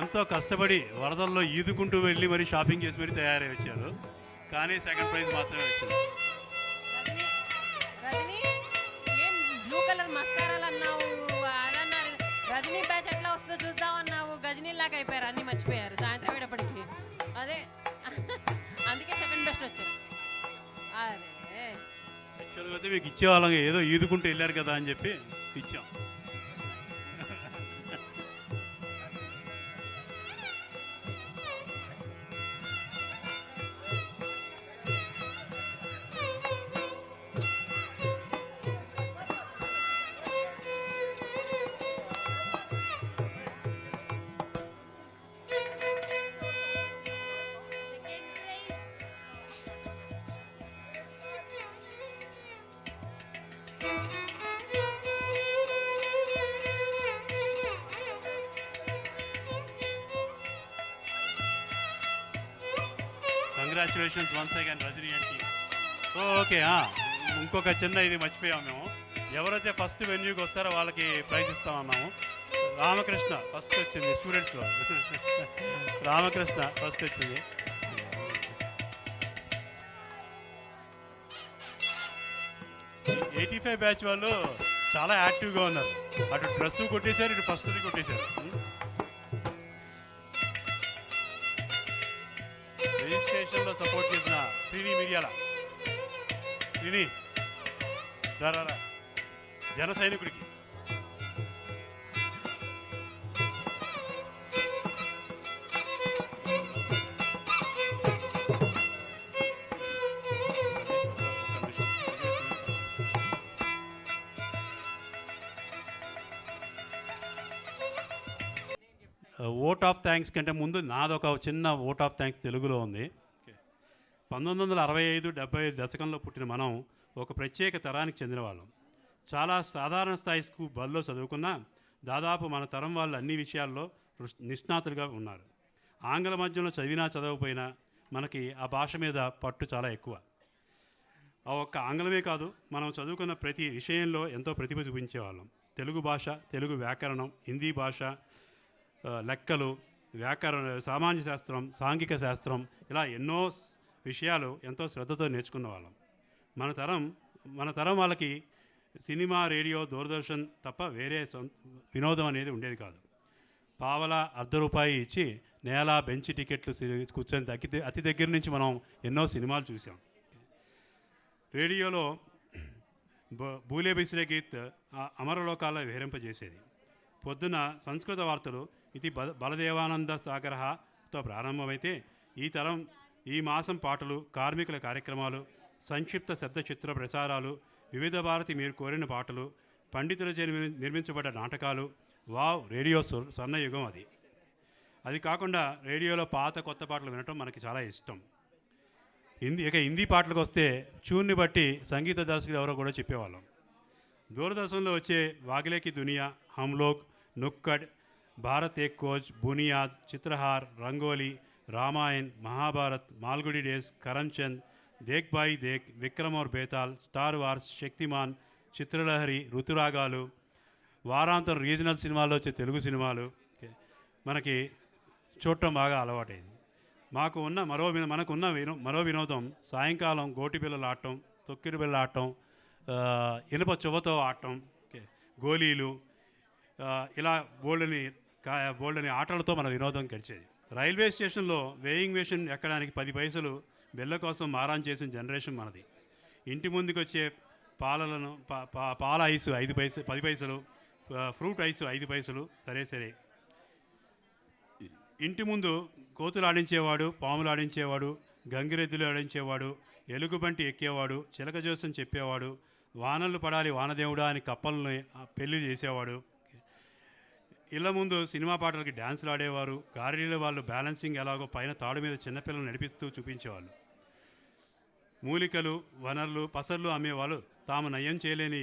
ఎంతో కష్టపడి వరదల్లో ఈదుకుంటూ వెళ్ళి మరీ షాపింగ్ చేసి మరీ తయారై వచ్చారు, కానీ సెకండ్ ప్రైజ్ మాత్రమే వచ్చింది. రజనీ ఏం బ్లూ కలర్ మస్కారాలు అన్నావు, అదన్నారు. రజనీ బ్యాచ్ ఎట్లా వస్తుందో చూద్దామన్నావు, గజనీలాగా అయిపోయారు, అన్నీ మర్చిపోయారు సాయంత్రం అయ్యేటప్పటికి. అదే అందుకే సెకండ్ బెస్ట్ వచ్చారు. అరే యాక్చువల్గా అయితే మీకు ఇచ్చేవాళ్ళం, ఏదో ఈదుకుంటూ వెళ్ళారు కదా అని చెప్పి ఇచ్చాం. కంగ్రాచులేషన్స్ వన్స్ అగైన్ రజనీ అండి. ఓకే, ఇంకొక చిన్న ఇది మర్చిపోయాం మేము. ఎవరైతే ఫస్ట్ వెన్యూకి వస్తారో వాళ్ళకి ప్రైజ్ ఇస్తామన్నాము. రామకృష్ణ ఫస్ట్ వచ్చింది స్టూడెంట్స్లో. రామకృష్ణ ఫస్ట్ వచ్చింది. ఎయిటీ 85 బ్యాచ్ వాళ్ళు చాలా యాక్టివ్గా ఉన్నారు. అటు డ్రెస్ కొట్టేశారు, ఇటు ఫస్ట్ది కొట్టేశారు. రిజిస్ట్రేషన్లో సపోర్ట్ చేసిన శ్రీని మీడియాల శ్రీని రా జన సైనికుడికి. ఓట్ ఆఫ్ థ్యాంక్స్ కంటే ముందు నాదొక చిన్న ఓట్ ఆఫ్ థ్యాంక్స్ తెలుగులో ఉంది. 1965-70 దశకంలో పుట్టిన మనం ఒక ప్రత్యేక తరానికి చెందిన వాళ్ళం. చాలా సాధారణ స్థాయి స్కూల్ బల్లో చదువుకున్నా దాదాపు మన తరం వాళ్ళు అన్ని విషయాల్లో నిష్ణాతులుగా ఉన్నారు. ఆంగ్ల మాధ్యమంలో చదివినా చదవకపోయినా మనకి ఆ భాష మీద పట్టు చాలా ఎక్కువ. ఆ ఒక్క ఆంగ్లమే కాదు, మనం చదువుకున్న ప్రతి విషయంలో ఎంతో ప్రతిభ చూపించేవాళ్ళం. తెలుగు భాష, తెలుగు వ్యాకరణం, హిందీ భాష, లెక్కలు, సామాన్య శాస్త్రం, సాంఘిక శాస్త్రం, ఇలా ఎన్నో విషయాలు ఎంతో శ్రద్ధతో నేర్చుకున్న వాళ్ళం. మన తరం వాళ్ళకి సినిమా, రేడియో, దూరదర్శన్ తప్ప వేరే వినోదం అనేది ఉండేది కాదు. పావలా ₹1 ఇచ్చి నేల బెంచ్ టికెట్లు కూర్చొని అతి దగ్గర నుంచి మనం ఎన్నో సినిమాలు చూసాం. రేడియోలో బూలే బిస్లే గీత్ అమరలోకాల్లో విహరింపజేసేది. పొద్దున సంస్కృత వార్తలు ఇది బలదేవానంద సాగరతో ప్రారంభమైతే ఈ మాసం పాటలు, కార్మికుల కార్యక్రమాలు, సంక్షిప్త శబ్ద చిత్ర ప్రసారాలు, వివిధ భారతి మీరు కోరిన పాటలు, పండితులచే నిర్మించబడ్డ నాటకాలు. వావ్, రేడియో స్వర్ణయుగం అది. అది కాకుండా రేడియోలో పాత కొత్త పాటలు వినటం మనకి చాలా ఇష్టం. హిందీ పాటలకు వస్తే ట్యూన్ని బట్టి సంగీత దర్శకులు ఎవరో కూడా చెప్పేవాళ్ళం. దూరదర్శన్లో వచ్చే Wagle Ki Duniya, Hum Log, Nukkad, Bharat Ek Khoj, Buniyaad, Chitrahaar, Rangoli, Ramayan, Mahabharat, Malgudi Days, Karamchand, Dekh Bhai Dekh, Vikram aur Betaal, Star Wars, Shaktimaan, Chitralahari, Rithuragalu, వారాంతం రీజనల్ సినిమాల్లో వచ్చే తెలుగు సినిమాలు మనకి చూడటం బాగా అలవాటైంది. మనకున్న మరో వినోదం సాయంకాలం గోటి పిల్లలు ఆడటం, తొక్కిడి పిల్లలు ఆడటం, ఇనుప చువ్వతో ఆడటం, గోళీలు, ఇలా బోల్డని ఆటలతో మన వినోదం గడిచేది. రైల్వే స్టేషన్లో వేయింగ్ మెషిన్ ఎక్కడానికి 10 పైసలు బెల్ల కోసం మారాన్ చేసిన జనరేషన్ మనది. ఇంటి ముందుకు వచ్చే పాల ఐసు 10 పైసలు, ఫ్రూట్ ఐసు 5 పైసలు. సరే ఇంటి ముందు కోతులు ఆడించేవాడు, పాములు ఆడించేవాడు, గంగిరెద్దులు ఆడించేవాడు, ఎలుగుబంటి ఎక్కేవాడు, చిలక జోస్యం చెప్పేవాడు, వానలు పడాలి వానదేవుడా అని కప్పల్ని పెళ్లి చేసేవాడు. ఇళ్ళ ముందు సినిమా పాటలకి డ్యాన్సులు ఆడేవారు. గారెడీల వాళ్ళు బ్యాలెన్సింగ్ ఎలాగో పైన తాడు మీద చిన్నపిల్లలు నడిపిస్తూ చూపించేవాళ్ళు. మూలికలు, వనరులు, పసర్లు అమ్మేవాళ్ళు తాము నయం చేయలేని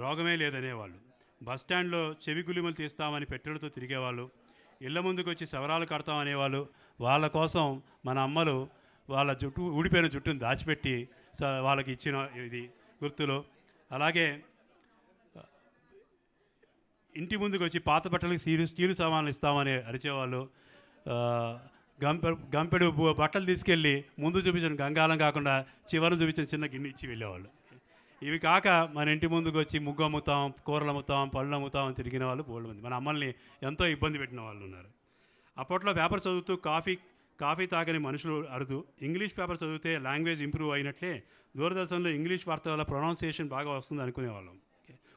రోగమే లేదనేవాళ్ళు. బస్టాండ్లో చెవి గులిమలు తీస్తామని పెట్టెలతో తిరిగేవాళ్ళు. ఇళ్ళ ముందుకు వచ్చి సవరాలు కడతామనేవాళ్ళు. వాళ్ళ కోసం మన అమ్మలు వాళ్ళ ఊడిపోయిన జుట్టును దాచిపెట్టి వాళ్ళకి ఇచ్చిన ఇది గుర్తులు. అలాగే ఇంటి ముందుకు వచ్చి పాత బట్టలకి స్టీలు సామాన్లు ఇస్తామని అరిచేవాళ్ళు. గంపెడు బట్టలు తీసుకెళ్ళి ముందు చూపించిన గంగాలం కాకుండా చివరిని చూపించిన చిన్న గిన్నె ఇచ్చి వెళ్ళేవాళ్ళు. ఇవి కాక మన ఇంటి ముందుకు వచ్చి ముగ్గు అమ్ముతాం, కూరలు అమ్ముతాం, పళ్ళు అమ్ముతాం అని తిరిగిన వాళ్ళు బోల్డ్ మంది. మన అమ్మల్ని ఎంతో ఇబ్బంది పెట్టిన వాళ్ళు ఉన్నారు. అప్పట్లో పేపర్ చదువుతూ కాఫీ తాగని మనుషులు అరుదు. ఇంగ్లీష్ పేపర్ చదివితే లాంగ్వేజ్ ఇంప్రూవ్ అయినట్లే దూరదర్శన్లో ఇంగ్లీష్ వార్త వల్ల ప్రొనౌన్సియేషన్ బాగా వస్తుంది అనుకునేవాళ్ళం.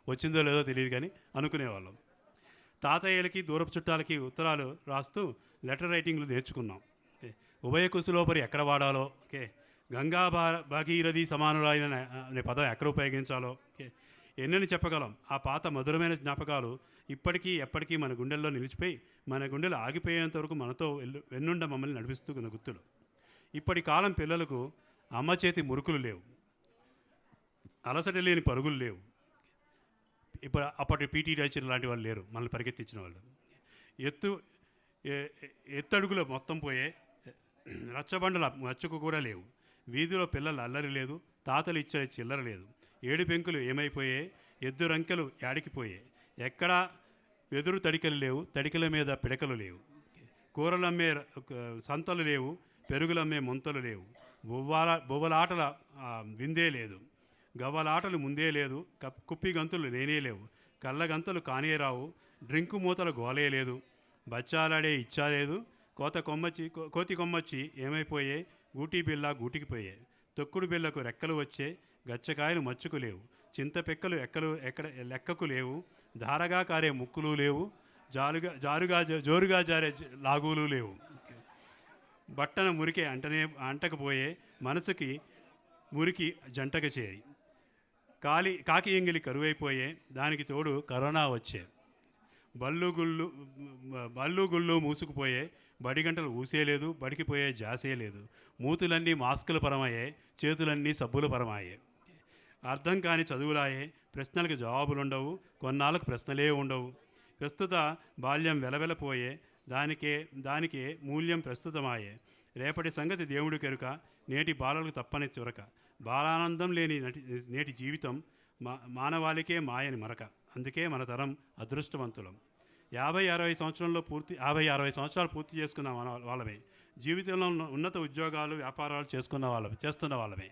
వచ్చిందో లేదో తెలియదు కానీ అనుకునేవాళ్ళం. తాతయ్యలకి, దూరపు చుట్టాలకి ఉత్తరాలు రాస్తూ లెటర్ రైటింగ్లు నేర్చుకున్నాం. ఉభయ కుశలోపరి ఎక్కడ వాడాలో, గంగా భాగీరథి సమానులైన అనే పదం ఎక్కడ ఉపయోగించాలో ఎన్నని చెప్పగలం. ఆ పాత మధురమైన జ్ఞాపకాలు ఇప్పటికీ ఎప్పటికీ మన గుండెల్లో నిలిచిపోయి మన గుండెలు ఆగిపోయేంత వరకు మనతో వెన్నుండ మమ్మల్ని నడిపిస్తున్న గుర్తులు. ఇప్పటి కాలం పిల్లలకు అమ్మ చేతి మురుకులు లేవు, అలసట లేని పరుగులు లేవు. ఇప్పుడు అప్పటి పీటీ టీచర్ లాంటి వాళ్ళు లేరు మనల్ని పరిగెత్తించిన వాళ్ళు. ఎత్తడుగులో మొత్తం పోయే రచ్చబండల మచ్చుకు కూడా లేవు. వీధిలో పిల్లల అల్లరి లేదు, తాతలు ఇచ్చే చిల్లర లేదు. ఏడు పెంకులు ఏమైపోయాయి, ఎద్దు రంకెలు యాడికిపోయాయి. ఎక్కడా వెదురు తడికలు లేవు, తడికల మీద పిడకలు లేవు. కూరలమ్మే సంతలు లేవు, పెరుగులమ్మే ముంతలు లేవు. బొవ్వలాటల విందే లేదు, గవ్వలాటలు ముందే లేదు. కుప్పి గంతులు లేనే లేవు, కళ్ళ గంతలు కానే రావు. డ్రింకు మూతల గోలే లేదు, బచ్చాలాడే ఇచ్చా లేదు. కోతి కొమ్మచ్చి ఏమైపోయే, గూటి బిల్ల గూటికి పోయే. తొక్కుడు బిల్లకు రెక్కలు వచ్చే, గచ్చకాయలు మచ్చుకు లేవు. చింతపెక్కలు లెక్కకు లేవు, ధారగా కారే ముక్కులు లేవు. జోరుగా జారే లాగులు లేవు. బట్టన మురికి అంటకపోయే, మనసుకి మురికి జంటక చేరి. కాకి ఎంగిలి కరువైపోయే, దానికి తోడు కరోనా వచ్చే. బళ్ళు గుళ్ళు మూసుకుపోయే, బడిగంటలు ఊసేలేదు, బడికిపోయే జాసే లేదు. మూతులన్నీ మాస్కుల పరమయ్యే, చేతులన్నీ సబ్బుల పరమాయే. అర్థం కాని చదువులాయే, ప్రశ్నలకు జవాబులుండవు, కొన్నాళ్ళకు ప్రశ్నలే ఉండవు. ప్రస్తుత బాల్యం వెలవెలపోయే, దానికే మూల్యం ప్రస్తుతమాయే. రేపటి సంగతి దేవుడి కెరుక, నేటి బాలలకు తప్పని చురక. బాలానందం లేని నేటి జీవితం మానవాళికే మాయని మరక. అందుకే మన తరం అదృష్టవంతులం. 50-60 సంవత్సరాలు పూర్తి చేసుకున్న వాళ్ళమే. జీవితంలో ఉన్నత ఉద్యోగాలు, వ్యాపారాలు చేస్తున్న వాళ్ళమే.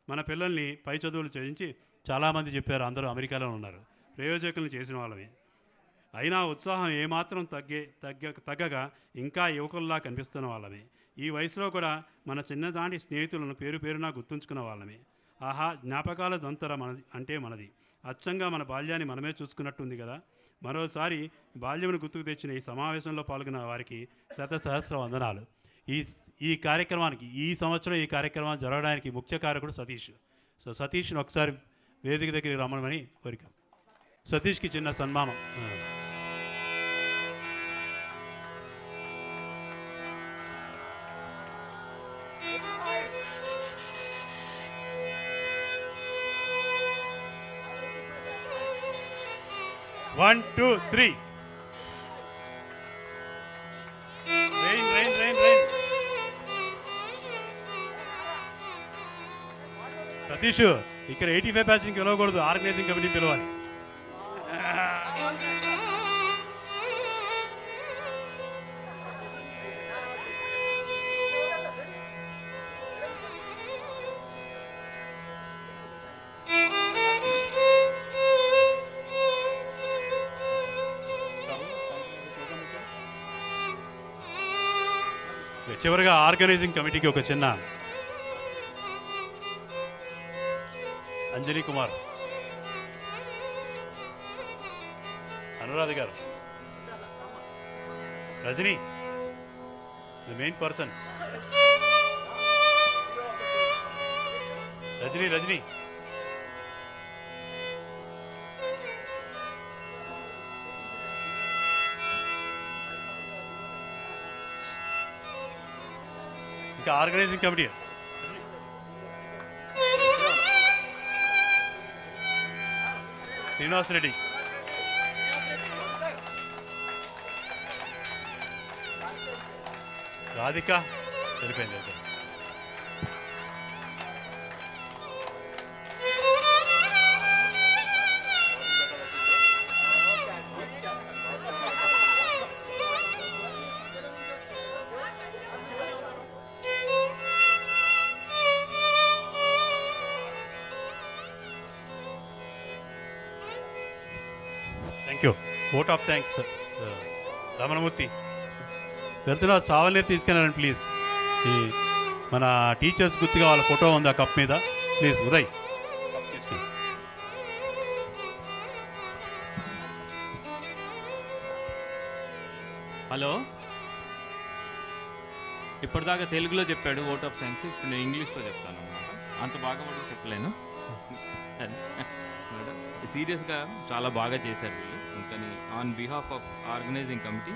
మన పిల్లల్ని పై చదువులు చదివించి చాలామంది చెప్పారు, అందరూ అమెరికాలో ఉన్నారు, ప్రయోజకులను చేసిన వాళ్ళమే. అయినా ఉత్సాహం ఏమాత్రం తగ్గగా ఇంకా యువకుల్లా కనిపిస్తున్న వాళ్ళమే. ఈ వయసులో కూడా మన చిన్నదాంటి స్నేహితులను పేరునా గుర్తుంచుకున్న వాళ్ళమే. ఆహా, జ్ఞాపకాల దంతర మనది. అచ్చంగా మన బాల్యాన్ని మనమే చూసుకున్నట్టుంది కదా. మరోసారి బాల్యమును గుర్తుకు తెచ్చిన ఈ సమావేశంలో పాల్గొన్న వారికి శతసహస్ర వందనాలు. ఈ కార్యక్రమానికి ఈ కార్యక్రమం జరగడానికి ముఖ్య కారకుడు సతీష్. సో సతీష్ని ఒకసారి వేదిక దగ్గరికి రమ్మని కోరిక. సతీష్కి చిన్న సన్మానం. One, two, three. Rain. Satish, ఇక్కడ 85 బ్యాచ్ని పిలవకూడదు, ఆర్గనైజింగ్ కమిటీ పిలవాలి. చివరిగా ఆర్గనైజింగ్ కమిటీకి ఒక చిన్న Anjani Kumar, Anuradha garu, Rajani, the main person. Rajani ఇంకా ఆర్గనైజింగ్ కమిటీ శ్రీనివాస్ రెడ్డి, రాధిక, వెళ్ళిపోయింది. Thank you. Vote of thanks. Ramanamurthy వెళ్తున్నా, సావల్నీరు తీసుకెళ్ళండి ప్లీజ్. ఈ మన టీచర్స్ గుర్తుగా వాళ్ళ ఫోటో ఉంది ఆ కప్ మీద, ప్లీజ్. ఉదయ్ తీసుకెళ్ళి. హలో, ఇప్పటిదాకా తెలుగులో చెప్పాడు ఓట్ ఆఫ్ థ్యాంక్స్, ఇప్పుడు నేను ఇంగ్లీష్లో చెప్తాను అన్నమాట. అంత బాగా కూడా చెప్పలేను. మేడం సీరియస్గా చాలా బాగా చేశారు వీళ్ళు. ఇంకా on behalf of organising committee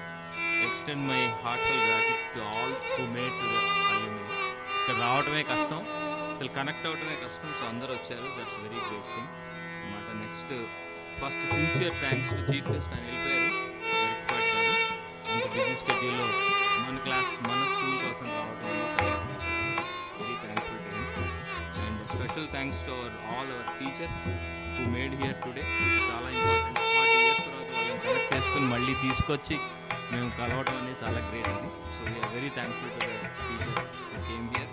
extend my heartful gratitude to all who made to the alumni. ఇక్కడ రావడమే కష్టం, అసలు కనెక్ట్ అవ్వడమే కష్టం. సో అందరూ వచ్చారు, దట్స్ వెరీ గ్రేట్ థింగ్ అన్నమాట. Next first sincere thanks to chief guest. ఆయన వెళ్ళిపోయారు గారు. అంత బిజీ స్కెడ్యూల్లో మన స్కూల్ కోసం రావడం special thanks to all our teachers who made here today. చాలా ఇంపార్టెంట్. 40 years తర్వాత వాళ్ళని కనెక్ట్ చేసుకుని మళ్ళీ తీసుకొచ్చి మేము కలవడం అనేది చాలా గ్రేట్ అండి. So we are very thankful to the teachers who came here.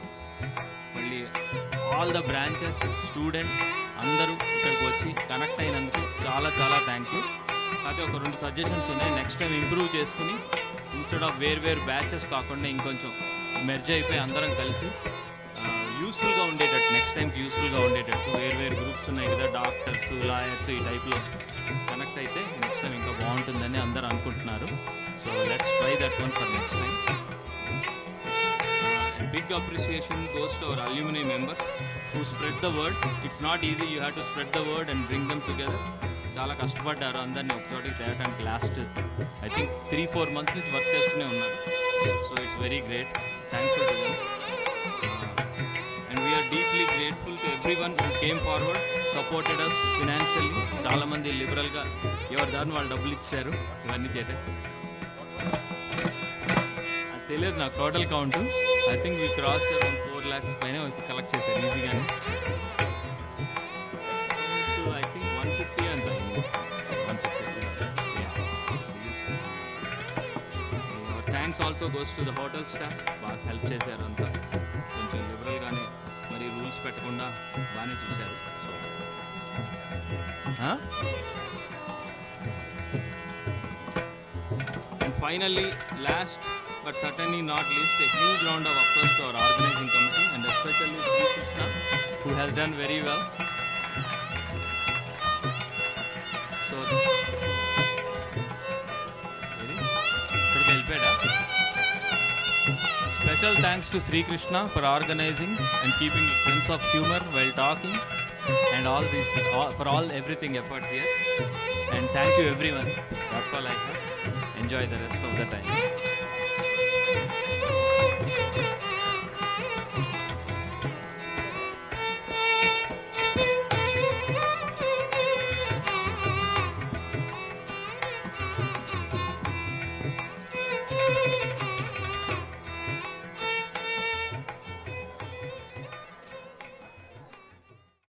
మళ్ళీ ఆల్ ద బ్రాంచెస్ స్టూడెంట్స్ అందరూ ఇక్కడికి వచ్చి కనెక్ట్ అయినందుకు చాలా చాలా థ్యాంక్ యూ. కాకపోతే ఒక 2 సజెషన్స్ ఉన్నాయి. నెక్స్ట్ టైం ఇంప్రూవ్ చేసుకుని ఇన్స్టెడ్ ఆఫ్ వేరు బ్యాచెస్ కాకుండా ఇంకొంచెం మెర్జ్ అయిపోయి అందరం కలిసి యూస్ఫుల్గా ఉండేటట్టు, నెక్స్ట్ టైంకి యూస్ఫుల్గా ఉండేటట్టు వేరు గ్రూప్స్ ఉన్నాయి కదా, డాక్టర్స్, లాయర్స్, ఈ టైప్లో కనెక్ట్ అయితే నెక్స్ట్ టైం ఇంకా బాగుంటుందని అందరూ అనుకుంటున్నారు. So let's try that one for next time. Big appreciation goes to our alumni members who spread the word. It's not easy, you have to spread the word and bring them together. చాలా కష్టపడ్డారు అందరినీ ఒకచోటికి తేవడానికి. Last I think 3-4 months నుంచి work చేస్తూనే ఉన్నారు. So it's very great. Thankful to them. And we are deeply grateful to every one who came forward, supported us financially. చాలామంది లిబరల్గా ఎవరి దాన్ని వాళ్ళు డబ్బులు ఇచ్చారు ఇవన్నీ చేయటం. అది తెలియదు నాకు total count. I think we cross around 4 lakhs పైన వచ్చి కలెక్ట్ చేశారు ఈజీగానే. సో ఐ థింక్ 150 అంత అయింది. 150. Thanks also goes to the hotel staff. బాగా హెల్ప్ చేశారు అంతా. కొంచెం లిబరల్గానే మరి రూల్స్ పెట్టకుండా బాగానే చూశారు. And finally last but certainly not least, a huge round of applause to our organizing committee and especially Sri Krishna, who has done very well. So, special thanks to Sri Krishna for organizing and keeping a sense of humor while talking and all these things, for all everything effort here. And thank you everyone. That's all I have. Enjoy the rest of the time.